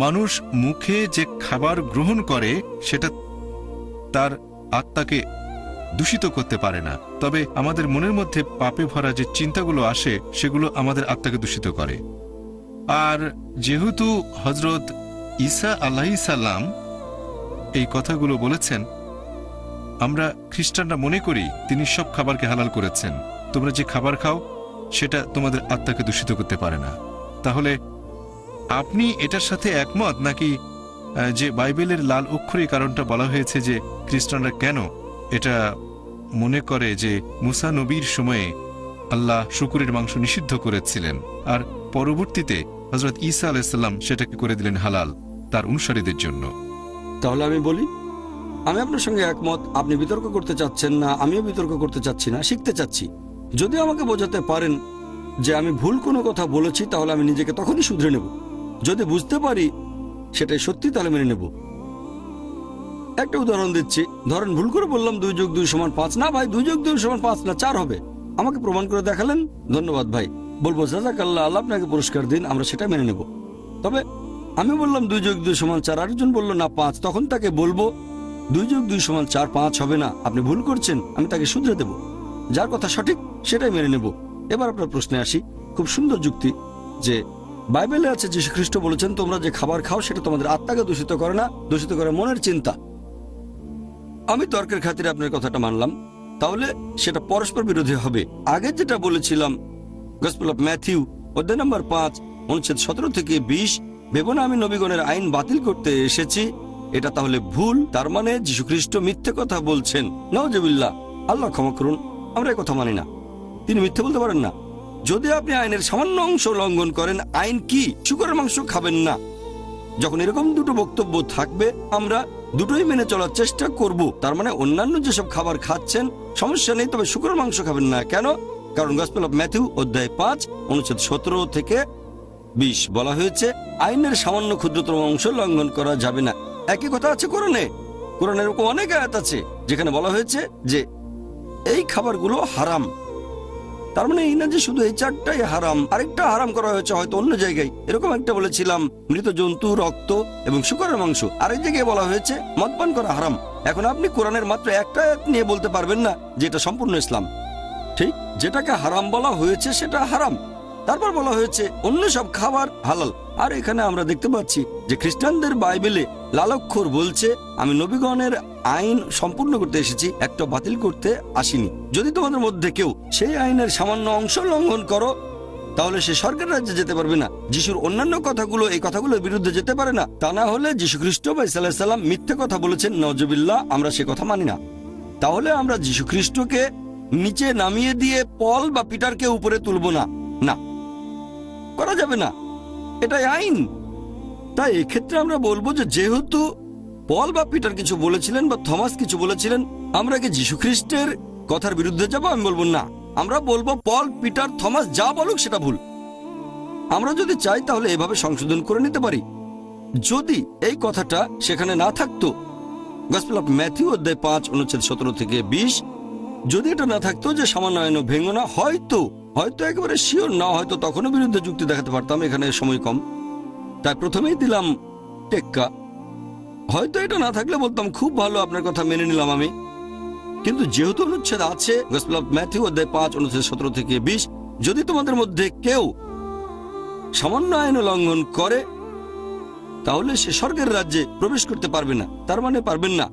মানুষ মুখে যে খাবার গ্রহণ করে সেটা তার আত্মাকে দূষিত করতে পারে না, তবে আমাদের মনের মধ্যে পাপে ভরা যে চিন্তাগুলো আসে সেগুলো আমাদের আত্মাকে দূষিত করে। আর যেহেতু হযরত ঈসা আলাইহিস সালাম এই কথাগুলো বলেছেন, আমরা খ্রিস্টানরা মনে করি তিনি সব খাবারকে হালাল করেছেন। তোমরা যে খাবার খাও সেটা তোমাদের আত্মাকে দূষিত করতে পারে না। তাহলে আপনি এটার সাথে একমত নাকি যে বাইবেলের লাল অক্ষরে কারণটা বলা হয়েছে যে খ্রিস্টানরা কেন এটা মনে করে যে মুসা নবীর সময়ে আল্লাহ শুকরের মাংস নিষিদ্ধ করেছিলেন, আর পরবর্তীতে হযরত ঈসা আলাইহিস সালাম সেটাকে করে দিলেন হালাল তার অনুসারীদের জন্য? তাহলে আমি বলি, আমি আপনার সঙ্গে একমত। আপনি বিতর্ক করতে চাচ্ছেন না, আমিও বিতর্ক করতে চাচ্ছি না, শিখতে চাচ্ছি। যদি আমাকে বোঝাতে পারেন যে আমি ভুল কোনো কথা বলেছি, তাহলে আমি নিজেকে তখনই শুধরে নেব। যদি বুঝতে পারি সেটাই সত্যি, তাহলে মেনে নেব। একটা উদাহরণ দিচ্ছি। ধরেন ভুল করে বললাম 2 + 2 = 5। না ভাই, 2 + 2 = 5 না, 4 হবে। আমাকে প্রমাণ করে দেখালেন, ধন্যবাদ ভাই। বলবো জাযাকাল্লাহ, আল্লাহ আপনাকে পুরস্কার দিন, আমরা সেটা মেনে নেব। তবে আমি বললাম 2 + 2 = 4, আরেকজন বলল না 5, তখন তাকে বলবো 2 + 2 = 4, 5 হবে না, আপনি ভুল করছেন। আমি তাকে শুধরে দেব, যার কথা সঠিক সেটাই মেনে নেব। এবার আপনার প্রশ্নে আসি। খুব সুন্দর যুক্তি যে বাইবেলে আছে যীশু খ্রিস্ট বলেছেন, তোমরা যে খাবার খাও সেটা তোমাদের আত্মাকে দূষিত করে না, দূষিত করে মনের চিন্তা। আমি তর্কের খাতিরে আপনার কথাটা মানলাম, তাহলে সেটা পরস্পর বিরোধী হবে। আগে যেটা বলেছিলাম, গসপেল অফ ম্যাথিউ অধ্যায় নম্বর 5 অনুচ্ছেদ 17 থেকে 20, ভেবো না আমি নবীগণের আইন বাতিল করতে এসেছি, এটা তাহলে ভুল। তার মানে যীশু খ্রিস্ট মিথ্যে কথা বলছেন। নাউজুবিল্লাহ, আল্লাহ ক্ষমা করুন, আমরা এই কথা মানি না। তিনি মিথ্যে বলতে পারেন না। যদি আপনি আইনের সামান্য অংশ লঙ্ঘন করেন, আইন কি? শুকরের মাংস খাবেন না। যখন এরকম দুটো বক্তব্য থাকবে, আমরা দুটোই মেনে চলার চেষ্টা করব। তার মানে অন্যান্য যেসব খাবার খাচ্ছেন সমস্যা নেই, তবে শুকরের মাংস খাবেন না। কেন? কারণ গসপেল অফ ম্যাথিউ অধ্যায় 5 অনুচ্ছেদ 17 থেকে 20 বলা হয়েছে আইনের সামান্য ক্ষুদ্রতম অংশ লঙ্ঘন করা যাবে না। একই কথা আছে কোরআনে। কোরআনের এরকম অনেক আয়াত আছে যেখানে বলা হয়েছে যে এই খাবারগুলো হারাম। তার মানে এই না যে শুধু এই 4টাই হারাম, আরেকটা হারাম করা হয়েছে হয়তো অন্য জায়গায়। এরকম একটা বলেছিলাম মৃত জন্তু, রক্ত এবং শুকরের মাংস। আরেক জায়গায় বলা হয়েছে মদপান করা হারাম। এখন আপনি কোরআনের মাত্র একটা আয়াত নিয়ে বলতে পারবেন না যে এটা সম্পূর্ণ ইসলাম। ঠিক, যেটাকে হারাম বলা হয়েছে সেটা হারাম, তারপর বলা হয়েছে অন্য সব খাবার হালাল। আর এখানে আমরা দেখতে পাচ্ছি যে খ্রিস্টানদের বাইবেলে লাল অক্ষর বলছে, আমি নবীগণের আইন সম্পূর্ণ করতে এসেছি, একটা বাতিল করতে আসিনি। যদি তোমাদের মধ্যে কেউ সেই আইনের সামান্য অংশ লঙ্ঘন করো, তাহলে সে স্বর্গের রাজ্যে যেতে পারবে না। যিশুর অন্যান্য কথাগুলো এই কথাগুলোর বিরুদ্ধে যেতে পারে না। তা না হলে যীশু খ্রিস্ট বা ঈসা আলাইহিস সালাম মিথ্যে কথা বলেছেন, নাউজুবিল্লাহ, আমরা সে কথা মানি না। তাহলে আমরা যীশু খ্রিস্টকে নিচে নামিয়ে দিয়ে পল বা পিটারকে উপরে তুলব না, না করা যাবে না, এটাই আইন। তাই এক্ষেত্রে আমরা বলবো যে যেহেতু পল বা পিটার কিছু বলেছিলেন বা থমাস কিছু বলেছিলেন, আমরা কি যীশু খ্রিস্টের কথার বিরুদ্ধে যাব? আমি বলবো না। আমরা বলবো পল, পিটার, থমাস যা বলুক সেটা ভুল। আমরা যদি চাই তাহলে এভাবে সংশোধন করে নিতে পারি। যদি এই কথাটা সেখানে না থাকতো, গসপেল অফ ম্যাথিউ অধ্যায় 5 অনুচ্ছেদ 17 থেকে 20, যদি এটা না থাকতো যে সামান্য আইনও ভেঙো না, হয়তো একেবারে শিওর না, হয়তো তখনও বিরুদ্ধে যুক্তি দেখাতে পারতাম। এখানে সময় কম, তাই প্রথমেই দিলাম টেক্কা। হয়তো এটা না থাকলে বলতাম খুব ভালো, আপনার কথা মেনে নিলাম আমি। কিন্তু যেহেতু অনুচ্ছেদ আছে, গসপেল অফ ম্যাথিউ অধ্যায় 5 অনুচ্ছেদ 17 থেকে 20, যদি তোমাদের মধ্যে কেউ সামান্য আইন লঙ্ঘন করে তাহলে সে স্বর্গের রাজ্যে প্রবেশ করতে পারবে না। তার মানে পারবেন না,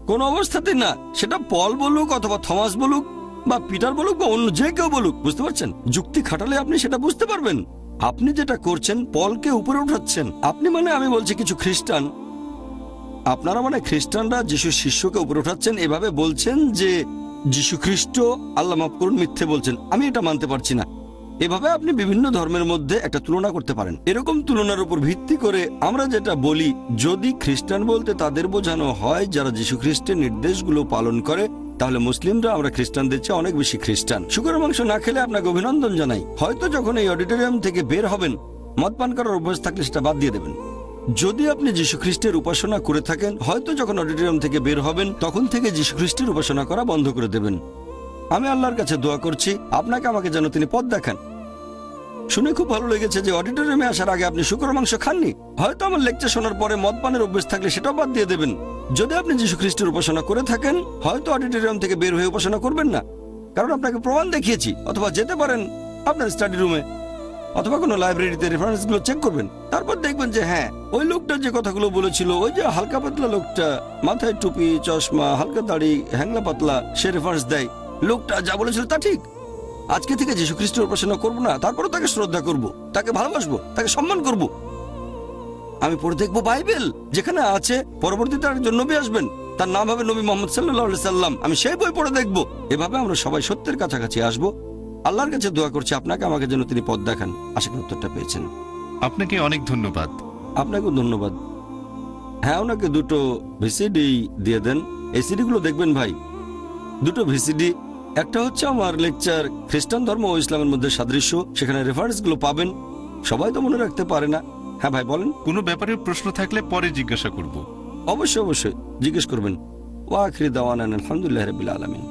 কোন অবস্থাতে না। সেটা পল বলুক অথবা থমাস বলুক বা পিটার বলুক বা অন্য যে কেউ বলুক, বুঝতে পারছেন? যুক্তি খাটালে আপনি সেটা বুঝতে পারবেন। আপনি যেটা করছেন পলকে উপরে উঠাচ্ছেন। আপনি মানে আমি বলছি কিছু খ্রিস্টান, আপনারা মানে খ্রিস্টানরা যিশুর শিষ্যকে উপরে উঠাচ্ছেন, এভাবে বলছেন যে যিশু খ্রিস্ট, আল্লাহ মাফ করুন, মিথ্যে বলছেন। আমি এটা মানতে পারছি না। এভাবে আপনি বিভিন্ন ধর্মের মধ্যে একটা তুলনা করতে পারেন। এরকম তুলনার উপর ভিত্তি করে আমরা যেটা বলি, যদি খ্রিস্টান বলতে তাদের বোঝানো হয় যারা যীশু খ্রিস্টের নির্দেশগুলো পালন করে, তাহলে মুসলিমরা আমরা খ্রিস্টানদের চেয়ে অনেক বেশি খ্রিস্টান। শুকরের মাংস না খেলে আপনাকে অভিনন্দন জানাই। হয়তো যখন এই অডিটোরিয়াম থেকে বের হবেন, মদ পান করার অভ্যাস থাকলে সেটা বাদ দিয়ে দেবেন। যদি আপনি যীশু খ্রিস্টের উপাসনা করে থাকেন, হয়তো যখন অডিটোরিয়াম থেকে বের হবেন তখন থেকে যীশু খ্রিস্টের উপাসনা করা বন্ধ করে দেবেন। আমি আল্লাহর কাছে দোয়া করছি আপনাকে আমাকে যেন তিনি পথ দেখান। শুনে খুব ভালো লেগেছে যে অডিটোরিয়ামে আসার আগে আপনি শুকরের মাংস খাননি। হয়তো আমার লেকচার শোনার পরে মদ পানের অভ্যেস থাকলে সেটাও বাদ দিয়ে দেবেন। যদি আপনি যীশু খ্রিস্টের উপাসনা করে থাকেন, হয়তো অডিটোরিয়াম থেকে বের হয়ে উপাসনা করবেন না, কারণ আপনাকে প্রমাণ দেখিয়েছি। অথবা যেতে পারেন আপনার স্টাডি রুমে অথবা কোনো লাইব্রেরিতে রেফারেন্সগুলো চেক করবেন। তারপর দেখবেন যে হ্যাঁ, ওই লোকটা যে কথাগুলো বলেছিল, ওই যে হালকা পাতলা লোকটা, মাথায় টুপি, চশমা, হালকা দাড়ি, হ্যাংলা পাতলা, সে রেফারেন্স দেয়। লোকটা যা বলেছিল তা ঠিক। আজকে থেকে যীশু খ্রিস্টের উপাসনা করবো না, তারপরে তাকে শ্রদ্ধা করব, তাকে ভালোবাসবো, তাকে সম্মান করব। আমি পড়ে দেখবো বাইবেল, যেখানে আছে পরবর্তীতে একজন নবী আসবেন, তার নাম হবে নবী মোহাম্মদ সাল্লাল্লাহু আলাইহি সাল্লাম। আমি সেই বই পড়ে দেখবো। এভাবে আমরা সবাই সত্যের কাছাকাছি আসবো। আল্লাহর কাছে দোয়া করছি আপনাকে আমাকে যেন তিনি পথ দেখান। আশা করি উত্তরটা পেয়েছেন। আপনাকে অনেক ধন্যবাদ। আপনাকেও ধন্যবাদ। হ্যাঁ, ওনাকে দুটো ভিসিডি দিয়ে দেন। এই সিডিগুলো দেখবেন ভাই, দুটো ভিসিডি। একটা হচ্ছে আমার লেকচার খ্রিস্টান ধর্ম ও ইসলামের মধ্যে সাদৃশ্য, সেখানে রেফারেন্সগুলো পাবেন। সবাই তো মনে রাখতে পারে না। হ্যাঁ ভাই বলেন। কোনো ব্যাপারে প্রশ্ন থাকলে পরে জিজ্ঞাসা করব। অবশ্যই অবশ্যই জিজ্ঞেস করবেন। ওয়া আখিরি দাওয়ানা আলহামদুলিল্লাহি রাব্বিল আলামিন।